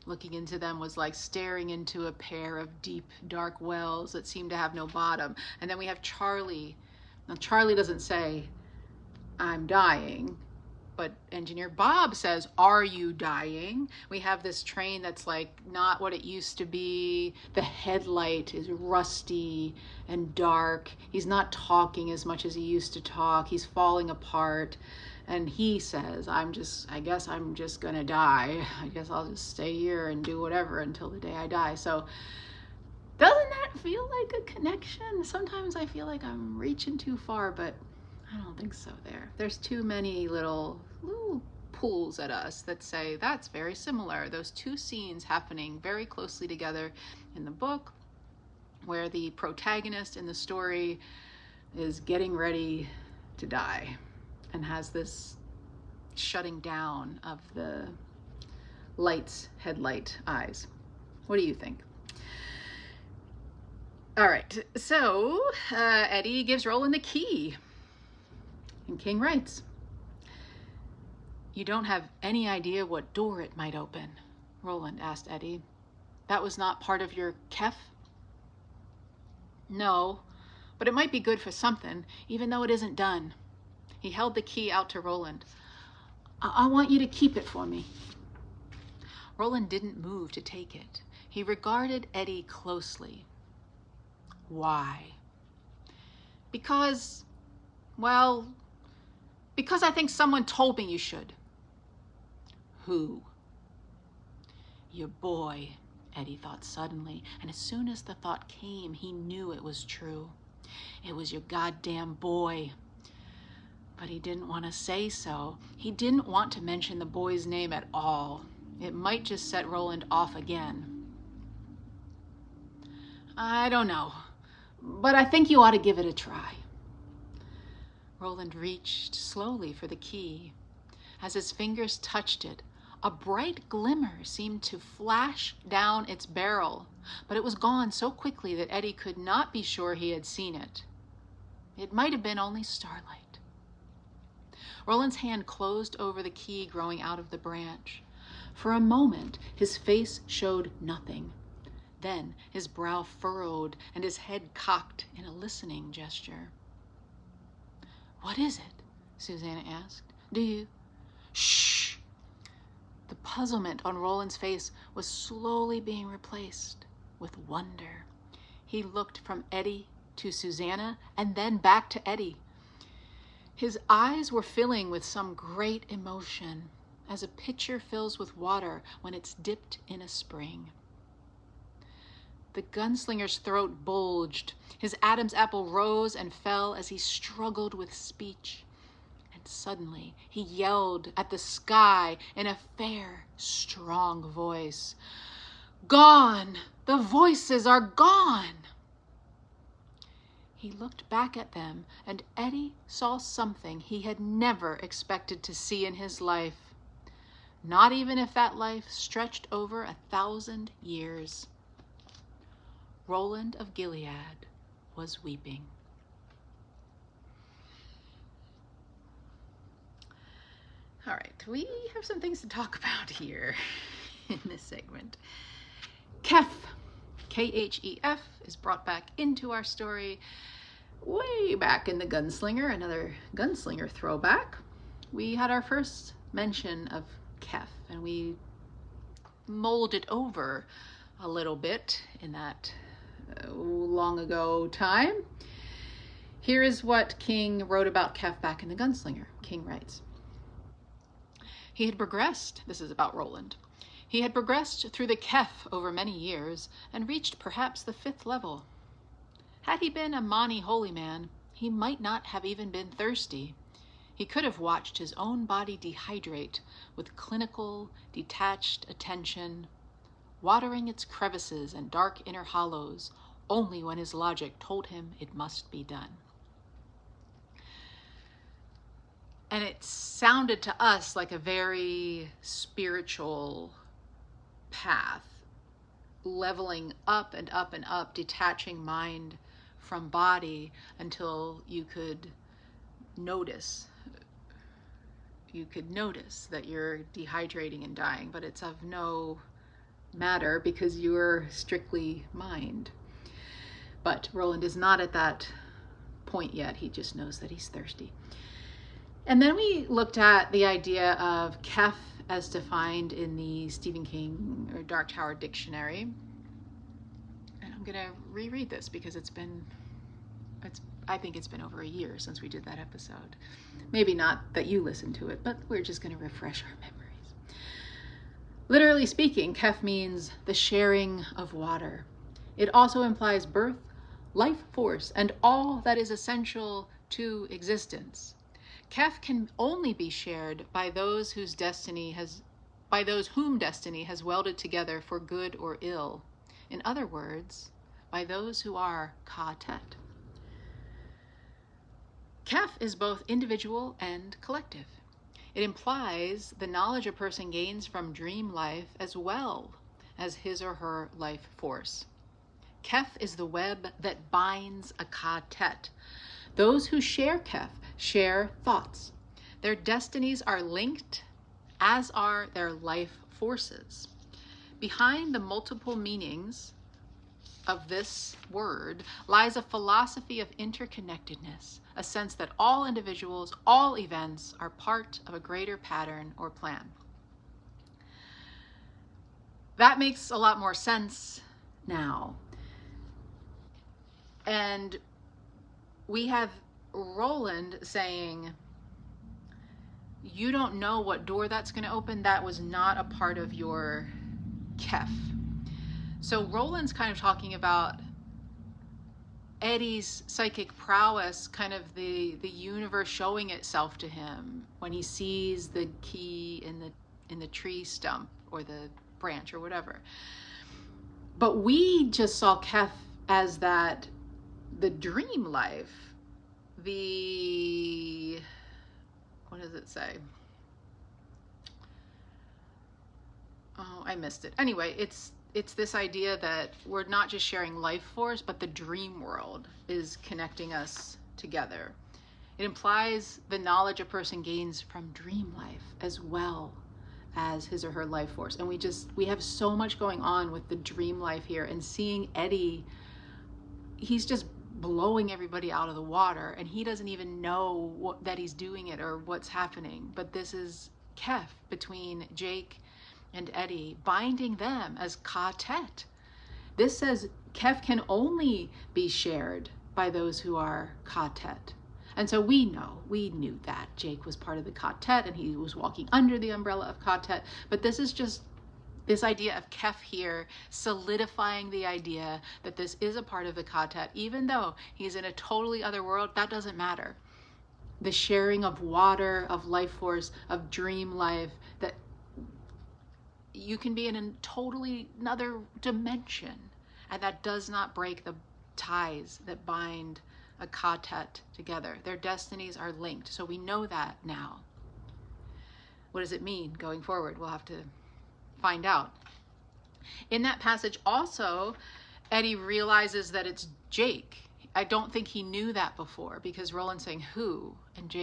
Looking into them was like staring into a pair of deep, dark wells that seemed to have no bottom. And then we have Charlie. Now, Charlie doesn't say, "I'm dying," but Engineer Bob says, "Are you dying?" We have this train that's like not what it used to be. The headlight is rusty and dark. He's not talking as much as he used to talk. He's falling apart. And he says, I guess I'm just gonna die. I guess I'll just stay here and do whatever until the day I die. So doesn't that feel like a connection? Sometimes I feel like I'm reaching too far, but I don't think so there. There's too many little pulls at us that say that's very similar. Those two scenes happening very closely together in the book, where the protagonist in the story is getting ready to die and has this shutting down of the headlight eyes. What do you think? All right, so Eddie gives Roland the key. And King writes, "You don't have any idea what door it might open?" Roland asked Eddie. "That was not part of your kef?" "No, but it might be good for something, even though it isn't done." He held the key out to Roland. I want you to keep it for me." Roland didn't move to take it. He regarded Eddie closely. "Why?" Because I think someone told me you should." "Who?" "Your boy," Eddie thought suddenly, and as soon as the thought came, he knew it was true. "It was your goddamn boy." But he didn't want to say so. He didn't want to mention the boy's name at all. It might just set Roland off again. "I don't know, but I think you ought to give it a try." Roland reached slowly for the key. As his fingers touched it, a bright glimmer seemed to flash down its barrel, but it was gone so quickly that Eddie could not be sure he had seen it. It might have been only starlight. Roland's hand closed over the key growing out of the branch. For a moment, his face showed nothing. Then his brow furrowed and his head cocked in a listening gesture. "What is it?" Susanna asked. "Do you—" "Shh!" The puzzlement on Roland's face was slowly being replaced with wonder. He looked from Eddie to Susanna and then back to Eddie. His eyes were filling with some great emotion, as a pitcher fills with water when it's dipped in a spring. The gunslinger's throat bulged. His Adam's apple rose and fell as he struggled with speech. And suddenly he yelled at the sky in a fair, strong voice, "Gone! The voices are gone!" He looked back at them, and Eddie saw something he had never expected to see in his life. not even if that life stretched over 1,000 years. Roland of Gilead was weeping. All right, we have some things to talk about here in this segment. Kef, K-H-E-F, is brought back into our story way back in the Gunslinger, another Gunslinger throwback. We had our first mention of Kef, and we molded over a little bit in that long ago time. Here is what King wrote about Kef back in the Gunslinger. King writes, he had progressed, this is about Roland, he had progressed through the Kef over many years and reached perhaps the 5th level. Had he been a Mani holy man, he might not have even been thirsty. He could have watched his own body dehydrate with clinical, detached attention, watering its crevices and dark inner hollows only when his logic told him it must be done. And it sounded to us like a very spiritual path, leveling up and up and up, detaching mind from body until you could notice. You could notice that you're dehydrating and dying, but it's of no matter because you're strictly mind. But Roland is not at that point yet. He just knows that he's thirsty. And then we looked at the idea of Kef as defined in the Stephen King or Dark Tower Dictionary. And I'm going to reread this because I think it's been over a year since we did that episode. Maybe not that you listened to it, but we're just going to refresh our memories. Literally speaking, Kef means the sharing of water. It also implies birth, life force, and all that is essential to existence. Kef can only be shared by those whom destiny has welded together for good or ill. In other words, by those who are ka-tet. Kef is both individual and collective. It implies the knowledge a person gains from dream life as well as his or her life force. Kef is the web that binds a ka-tet. Those who share Kef share thoughts. Their destinies are linked, as are their life forces. Behind the multiple meanings of this word lies a philosophy of interconnectedness, a sense that all individuals, all events are part of a greater pattern or plan. That makes a lot more sense now. And we have Roland saying, you don't know what door that's going to open. That was not a part of your Kef. So Roland's kind of talking about Eddie's psychic prowess, kind of the universe showing itself to him when he sees the key in the tree stump or the branch or whatever. But we just saw Kef as that the dream life, what does it say? Oh, I missed it. Anyway, it's this idea that we're not just sharing life force, but the dream world is connecting us together. It implies the knowledge a person gains from dream life as well as his or her life force. And we have so much going on with the dream life here, and seeing Eddie, he's just blowing everybody out of the water, and he doesn't even know that he's doing it or what's happening. But this is Kef between Jake and Eddie, binding them as ka-tet. This says Kef can only be shared by those who are ka-tet. And so we knew that Jake was part of the ka-tet and he was walking under the umbrella of ka-tet. But this is just this idea of Kef here solidifying the idea that this is a part of the ka-tet, even though he's in a totally other world. That doesn't matter. The sharing of water, of life force, of dream life, that you can be in a totally another dimension, and that does not break the ties that bind a ka-tet together. Their destinies are linked, so we know that now. What does it mean going forward? We'll have to find out. In that passage also, Eddie realizes that it's Jake. I don't think he knew that before, because Roland's saying, who? And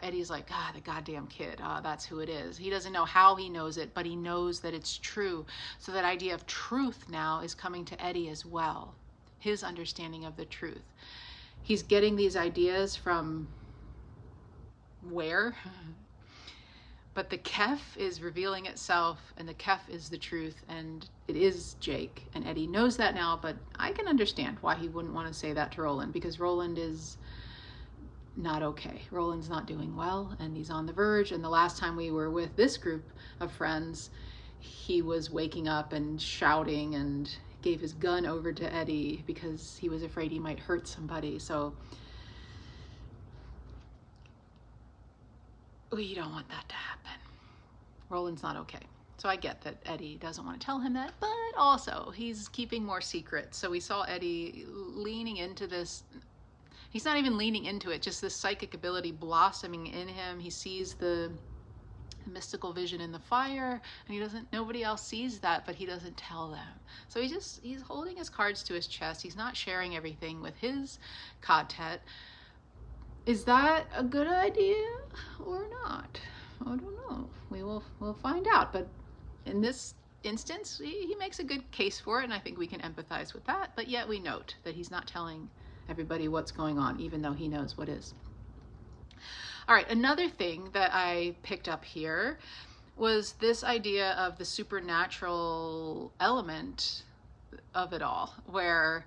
Eddie's like, the goddamn kid. That's who it is. He doesn't know how he knows it, but he knows that it's true. So that idea of truth now is coming to Eddie as well. His understanding of the truth. He's getting these ideas from where? But the Kef is revealing itself, and the Kef is the truth, and it is Jake. And Eddie knows that now, but I can understand why he wouldn't want to say that to Roland, because Roland is not okay. Roland's not doing well, and he's on the verge. And the last time we were with this group of friends, he was waking up and shouting and gave his gun over to Eddie because he was afraid he might hurt somebody. So we don't want that to happen. Roland's not okay. So I get that Eddie doesn't want to tell him that, but also he's keeping more secrets. So we saw Eddie leaning into this. He's not even leaning into it, just this psychic ability blossoming in him. He sees the mystical vision in the fire, and nobody else sees that, but he doesn't tell them. So he's holding his cards to his chest. He's not sharing everything with his quartet. Is that a good idea or not? I don't know. We'll find out. But in this instance, he makes a good case for it, and I think we can empathize with that. But yet we note that he's not telling everybody what's going on, even though he knows what is. All right, another thing that I picked up here was this idea of the supernatural element of it all, where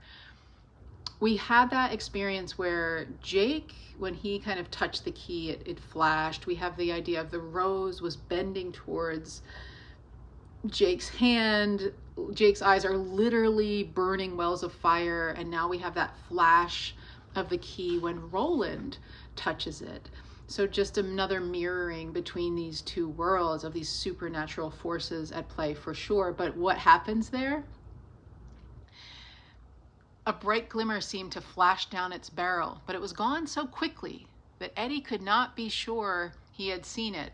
we had that experience where Jake, when he kind of touched the key, it flashed. We have the idea of the rose was bending towards Jake's hand. Jake's eyes are literally burning wells of fire. And now we have that flash of the key when Roland touches it. So just another mirroring between these two worlds of these supernatural forces at play for sure. But what happens there? A bright glimmer seemed to flash down its barrel, but it was gone so quickly that Eddie could not be sure he had seen it.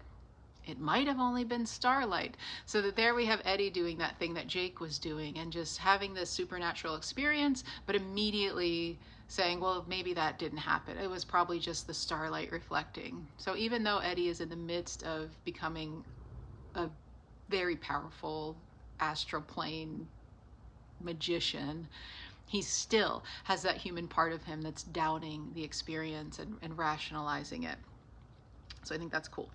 It might have only been starlight. So that there we have Eddie doing that thing that Jake was doing and just having this supernatural experience, but immediately saying, well, maybe that didn't happen. It was probably just the starlight reflecting. So even though Eddie is in the midst of becoming a very powerful astral plane magician, he still has that human part of him that's doubting the experience and rationalizing it. So I think that's cool.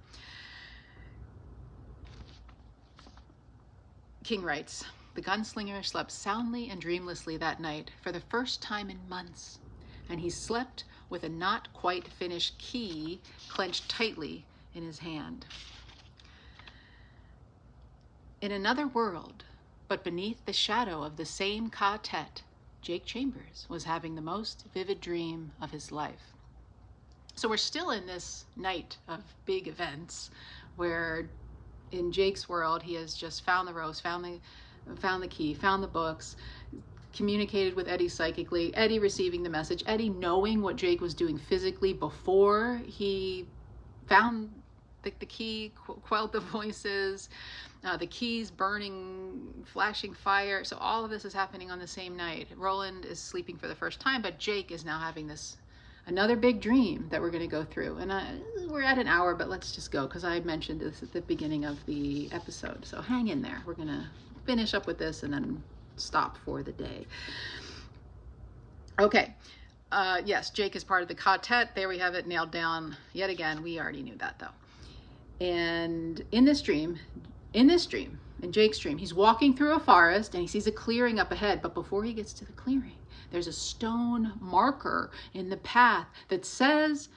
King writes, the gunslinger slept soundly and dreamlessly that night for the first time in months, and he slept with a not quite finished key clenched tightly in his hand. In another world, but beneath the shadow of the same quartet, Jake Chambers was having the most vivid dream of his life. So we're still in this night of big events where in Jake's world, he has just found the rose, found the key, found the books, communicated with Eddie psychically, Eddie receiving the message, Eddie knowing what Jake was doing physically before he found the key, quelled the voices, the keys burning, flashing fire. So all of this is happening on the same night. Roland is sleeping for the first time, but Jake is now having another big dream that we're going to go through. And we're at an hour, but let's just go because I mentioned this at the beginning of the episode. So hang in there. We're going to finish up with this and then stop for the day. Okay. Yes, Jake is part of the quartet. There we have it nailed down yet again. We already knew that though. And in Jake's dream, he's walking through a forest and he sees a clearing up ahead. But before he gets to the clearing, there's a stone marker in the path that says,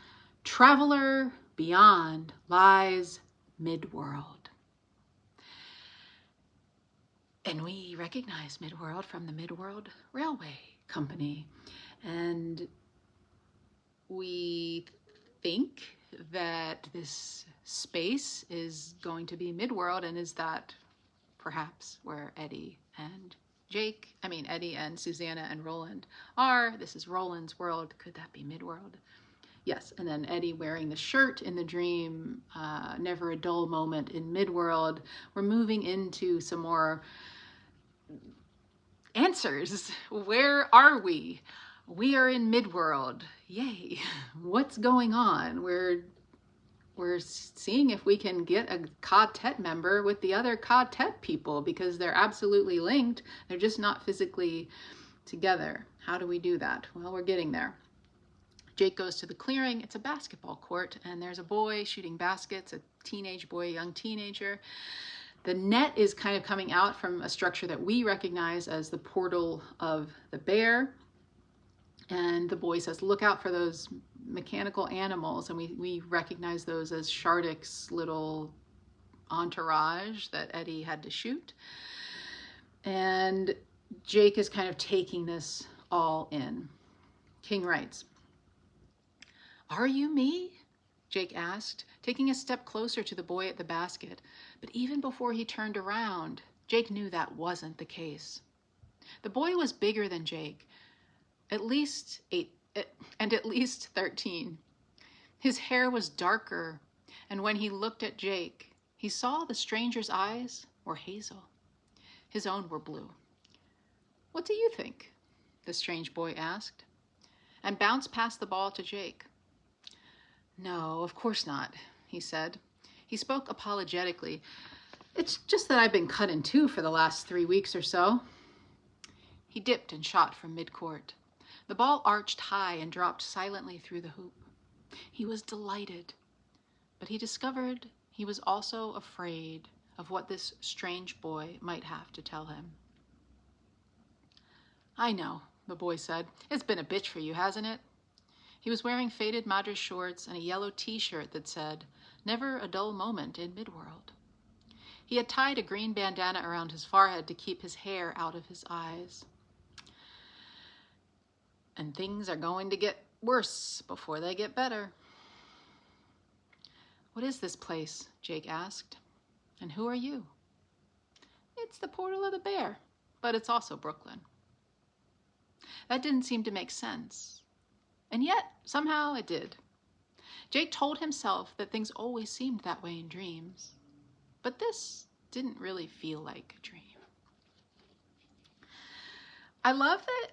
"Traveler beyond lies Midworld." And we recognize Midworld from the Midworld Railway Company. And we think that this space is going to be Midworld, and is that perhaps where Eddie and Susanna and Roland are? This is Roland's world. Could that be Midworld? Yes, and then Eddie wearing the shirt in the dream, never a dull moment in Midworld. We're moving into some more answers. Where are we? We are in Midworld. Yay. What's going on? We're seeing if we can get a quartet member with the other quartet people because they're absolutely linked. They're just not physically together. How do we do that? Well, we're getting there. Jake goes to the clearing. It's a basketball court, and there's a boy shooting baskets, a teenage boy, a young teenager. The net is kind of coming out from a structure that we recognize as the portal of the bear. And the boy says, look out for those mechanical animals. And we recognize those as Shardik's little entourage that Eddie had to shoot. And Jake is kind of taking this all in. King writes, "Are you me?" Jake asked, taking a step closer to the boy at the basket. But even before he turned around, Jake knew that wasn't the case. The boy was bigger than Jake, at least 13. His hair was darker, and when he looked at Jake, he saw the stranger's eyes were hazel. His own were blue. "What do you think?" the strange boy asked, and bounced past the ball to Jake. "No, of course not," he said. He spoke apologetically. "It's just that I've been cut in two for the last 3 weeks or so." He dipped and shot from midcourt. The ball arched high and dropped silently through the hoop. He was delighted, but he discovered he was also afraid of what this strange boy might have to tell him. "I know," the boy said. "It's been a bitch for you, hasn't it?" He was wearing faded madras shorts and a yellow t-shirt that said, "Never a dull moment in Midworld." He had tied a green bandana around his forehead to keep his hair out of his eyes. "And things are going to get worse before they get better." "What is this place?" Jake asked. "And who are you?" "It's the portal of the bear, but it's also Brooklyn." That didn't seem to make sense. And yet, somehow it did. Jake told himself that things always seemed that way in dreams. But this didn't really feel like a dream. I love that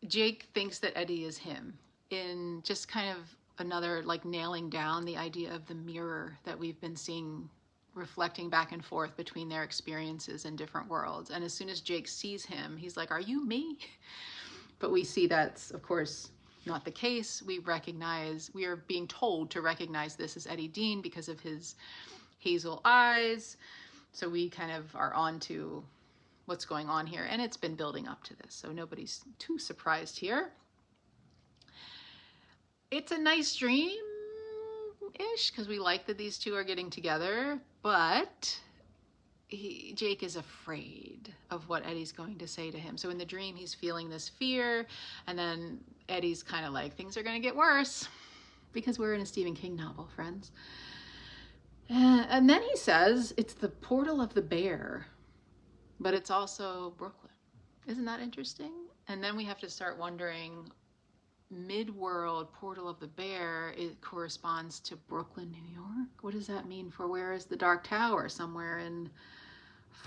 Jake thinks that Eddie is him, in just kind of another like nailing down the idea of the mirror that we've been seeing reflecting back and forth between their experiences in different worlds. And as soon as Jake sees him, he's like, "Are you me?" But we see that's, of course, not the case. We are being told to recognize this as Eddie Dean because of his hazel eyes. So we kind of are on to what's going on here. And it's been building up to this, so nobody's too surprised here. It's a nice dream-ish because we like that these two are getting together, but Jake is afraid of what Eddie's going to say to him. So in the dream, he's feeling this fear, and then Eddie's kind of like, things are going to get worse, because we're in a Stephen King novel, friends. And then he says, it's the portal of the bear, but it's also Brooklyn. Isn't that interesting? And then we have to start wondering, Midworld, portal of the bear, it corresponds to Brooklyn, New York. What does that mean for where is the Dark Tower? Somewhere in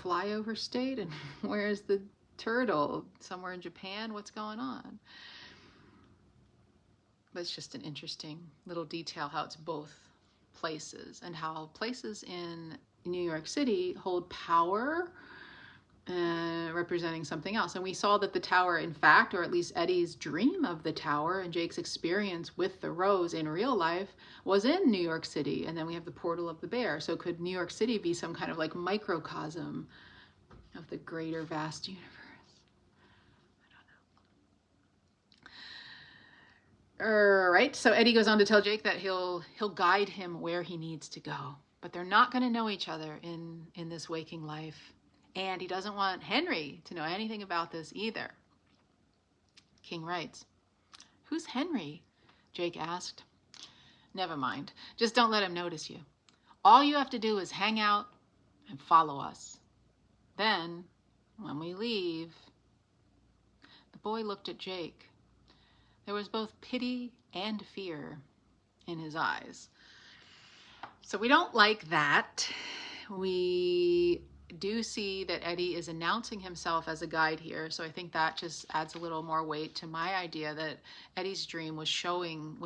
Flyover State? And where is the turtle? Somewhere in Japan? What's going on? But it's just an interesting little detail how it's both places, and how places in New York City hold power representing something else. And we saw that the tower, in fact, or at least Eddie's dream of the tower and Jake's experience with the rose in real life, was in New York City. And then we have the portal of the bear. So could New York City be some kind of like microcosm of the greater vast universe? I don't know. All right, so Eddie goes on to tell Jake that he'll guide him where he needs to go, but they're not going to know each other in this waking life. And he doesn't want Henry to know anything about this either. King writes, "Who's Henry?" Jake asked. "Never mind. Just don't let him notice you. All you have to do is hang out and follow us. Then, when we leave..." The boy looked at Jake. There was both pity and fear in his eyes. So we don't like that. We do see that Eddie is announcing himself as a guide here. So I think that just adds a little more weight to my idea that Eddie's dream was showing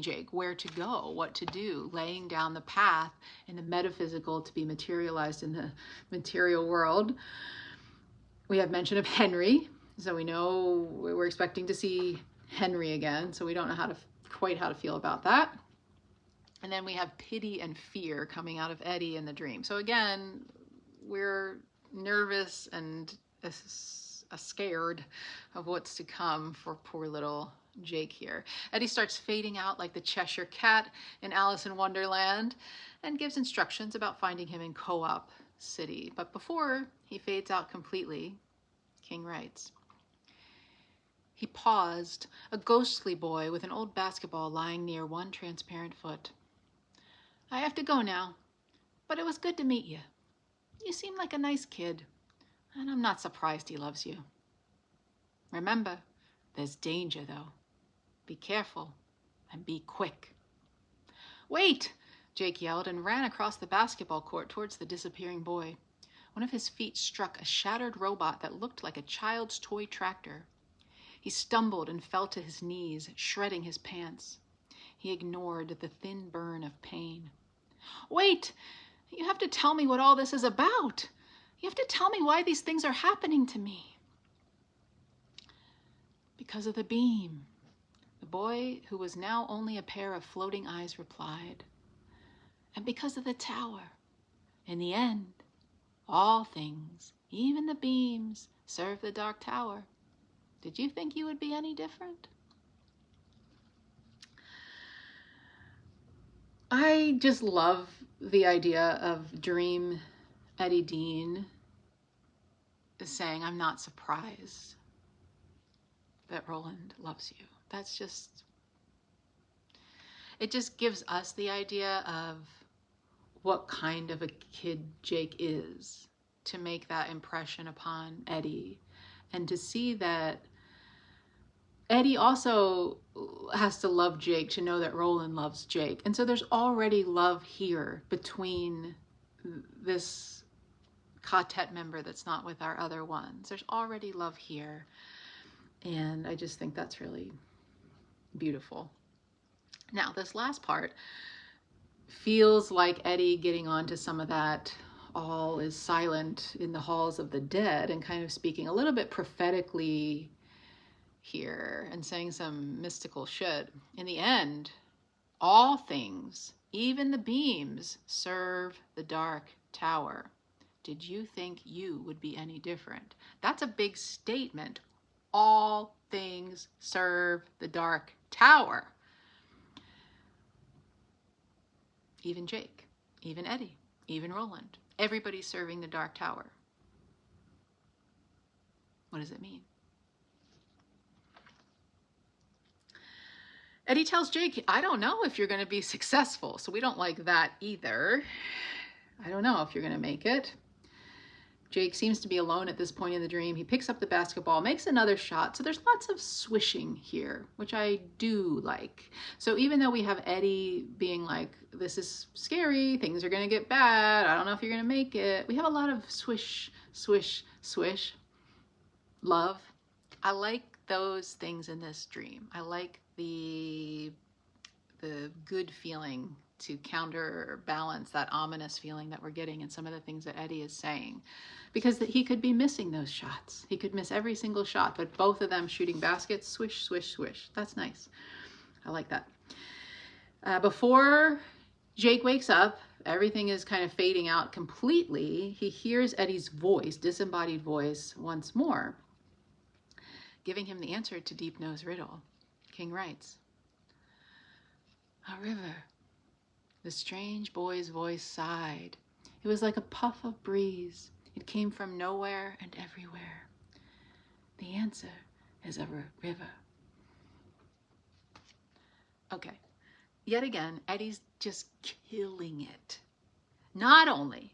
Jake where to go, what to do, laying down the path in the metaphysical to be materialized in the material world. We have mention of Henry, so we know we're expecting to see Henry again, so we don't know quite how to feel about that. And then we have pity and fear coming out of Eddie in the dream. So again, we're nervous and scared of what's to come for poor little Jake here. Eddie starts fading out like the Cheshire Cat in Alice in Wonderland and gives instructions about finding him in Co-op City. But before he fades out completely, King writes, "He paused, a ghostly boy with an old basketball lying near one transparent foot. I have to go now, but it was good to meet you. You seem like a nice kid, and I'm not surprised he loves you. Remember, there's danger though. Be careful and be quick." "Wait!" Jake yelled and ran across the basketball court towards the disappearing boy. One of his feet struck a shattered robot that looked like a child's toy tractor. He stumbled and fell to his knees, shredding his pants. He ignored the thin burn of pain. "Wait! You have to tell me what all this is about. You have to tell me why these things are happening to me." "Because of the beam," the boy, who was now only a pair of floating eyes, replied. "And because of the tower. In the end, all things, even the beams, serve the Dark Tower. Did you think you would be any different?" I just love the idea of Dream Eddie Dean saying, "I'm not surprised that Roland loves you." That's just, it just gives us the idea of what kind of a kid Jake is, to make that impression upon Eddie, and to see that Eddie also has to love Jake to know that Roland loves Jake. And so there's already love here between this quartet member that's not with our other ones. There's already love here. And I just think that's really beautiful. Now, this last part feels like Eddie getting onto some of that all is silent in the halls of the dead, and kind of speaking a little bit prophetically here and saying some mystical shit. In the end, all things, even the beams, serve the Dark Tower. Did you think you would be any different? That's a big statement. All things serve the Dark Tower. Even Jake, even Eddie, even Roland. Everybody's serving the Dark Tower. What does it mean? Eddie tells Jake, "I don't know if you're going to be successful." So we don't like that either. I don't know if you're going to make it. Jake seems to be alone at this point in the dream. He picks up the basketball, makes another shot. So there's lots of swishing here, which I do like. So even though we have Eddie being like, "This is scary, things are going to get bad, I don't know if you're going to make it," we have a lot of swish, swish, swish. Love. I like those things in this dream. I like the good feeling to counterbalance that ominous feeling that we're getting in some of the things that Eddie is saying, because he could be missing those shots. He could miss every single shot, but both of them shooting baskets, swish, swish, swish. That's nice. I like that. Before Jake wakes up, everything is kind of fading out completely. He hears Eddie's voice, disembodied voice, once more, giving him the answer to Deep Nose Riddle. King writes, "A river." The strange boy's voice sighed. It was like a puff of breeze. It came from nowhere and everywhere. The answer is a river. Okay, yet again, Eddie's just killing it. Not only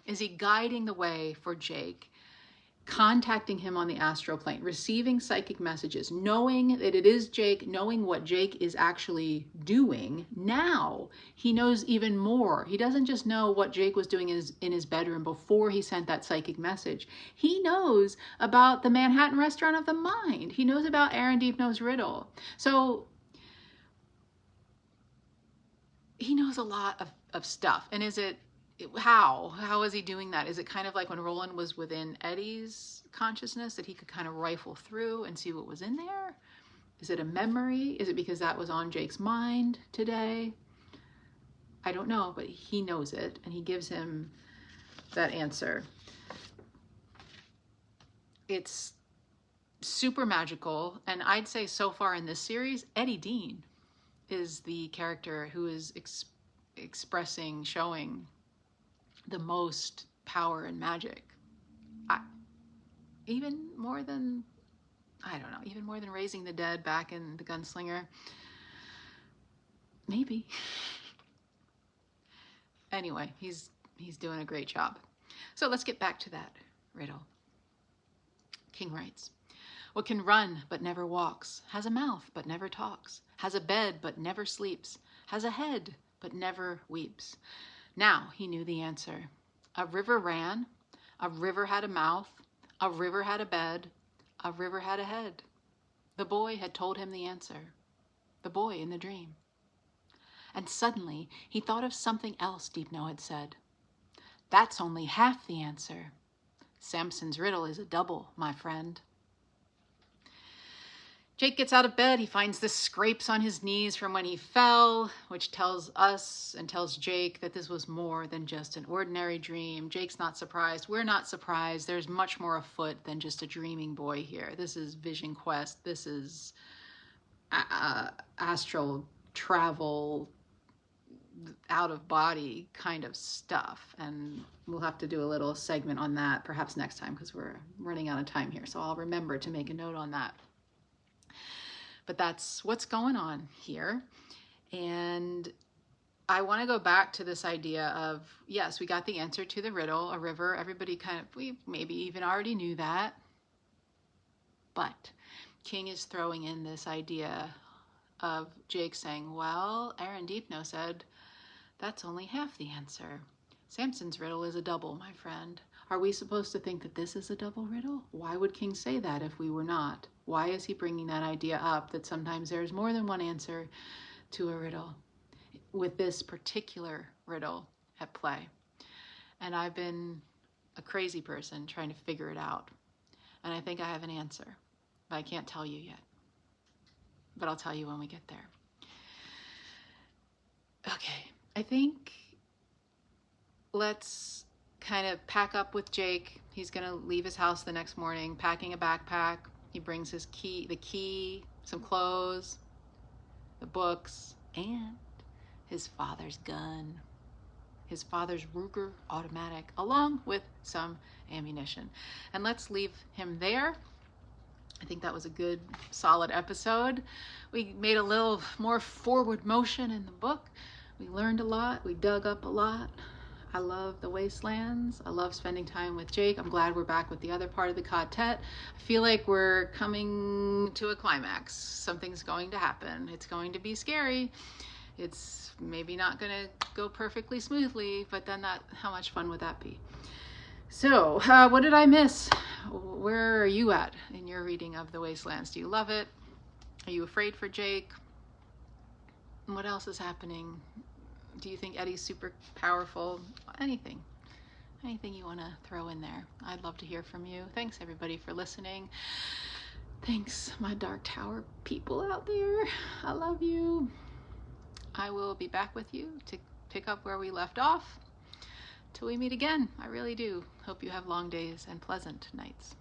is he guiding the way for Jake, contacting him on the astral plane, receiving psychic messages, knowing that it is Jake, knowing what Jake is actually doing. Now he knows even more. He doesn't just know what Jake was doing in his bedroom before he sent that psychic message. He knows about the Manhattan Restaurant of the Mind. He knows about Aaron Deepno's riddle. So he knows a lot of stuff. And how is he doing that? Is it kind of like when Roland was within Eddie's consciousness, that he could kind of rifle through and see what was in there? Is it a memory? Is it because that was on Jake's mind today? I don't know, but he knows it, and he gives him that answer. It's super magical, and I'd say so far in this series, Eddie Dean is the character who is showing the most power and magic. Even more than raising the dead back in The Gunslinger. Maybe. Anyway, he's doing a great job. So let's get back to that riddle. King writes, "What can run but never walks, has a mouth but never talks, has a bed but never sleeps, has a head but never weeps." Now he knew the answer. A river ran, a river had a mouth, a river had a bed, a river had a head. The boy had told him the answer, the boy in the dream. And suddenly he thought of something else Deepno had said. "That's only half the answer. Samson's riddle is a double, my friend." Jake gets out of bed. He finds the scrapes on his knees from when he fell, which tells us and tells Jake that this was more than just an ordinary dream. Jake's not surprised. We're not surprised. There's much more afoot than just a dreaming boy here. This is Vision Quest. This is astral travel, out of body kind of stuff. And we'll have to do a little segment on that perhaps next time, because we're running out of time here. So I'll remember to make a note on that. But that's what's going on here. And I want to go back to this idea of, yes, we got the answer to the riddle, a river. Everybody we maybe even already knew that. But King is throwing in this idea of Jake saying, well, Aaron Deepno said, that's only half the answer. Samson's riddle is a double, my friend. Are we supposed to think that this is a double riddle? Why would King say that if we were not? Why is he bringing that idea up, that sometimes there's more than one answer to a riddle, with this particular riddle at play? And I've been a crazy person trying to figure it out. And I think I have an answer, but I can't tell you yet. But I'll tell you when we get there. Okay, I think let's kind of pack up with Jake. He's going to leave his house the next morning, packing a backpack. He brings his the key, some clothes, the books, and his father's gun, his father's Ruger automatic, along with some ammunition. And let's leave him there. I think that was a good, solid episode. We made a little more forward motion in the book. We learned a lot. We dug up a lot. I love the wastelands. I love spending time with Jake. I'm glad we're back with the other part of the quartet. I feel like we're coming to a climax. Something's going to happen. It's going to be scary. It's maybe not going to go perfectly smoothly, but then how much fun would that be? So, what did I miss? Where are you at in your reading of the Wastelands? Do you love it? Are you afraid for Jake? What else is happening? Do you think Eddie's super powerful? Anything you want to throw in there. I'd love to hear from you. Thanks everybody for listening. Thanks my Dark Tower people out there. I love you. I will be back with you to pick up where we left off till we meet again. I really do. Hope you have long days and pleasant nights.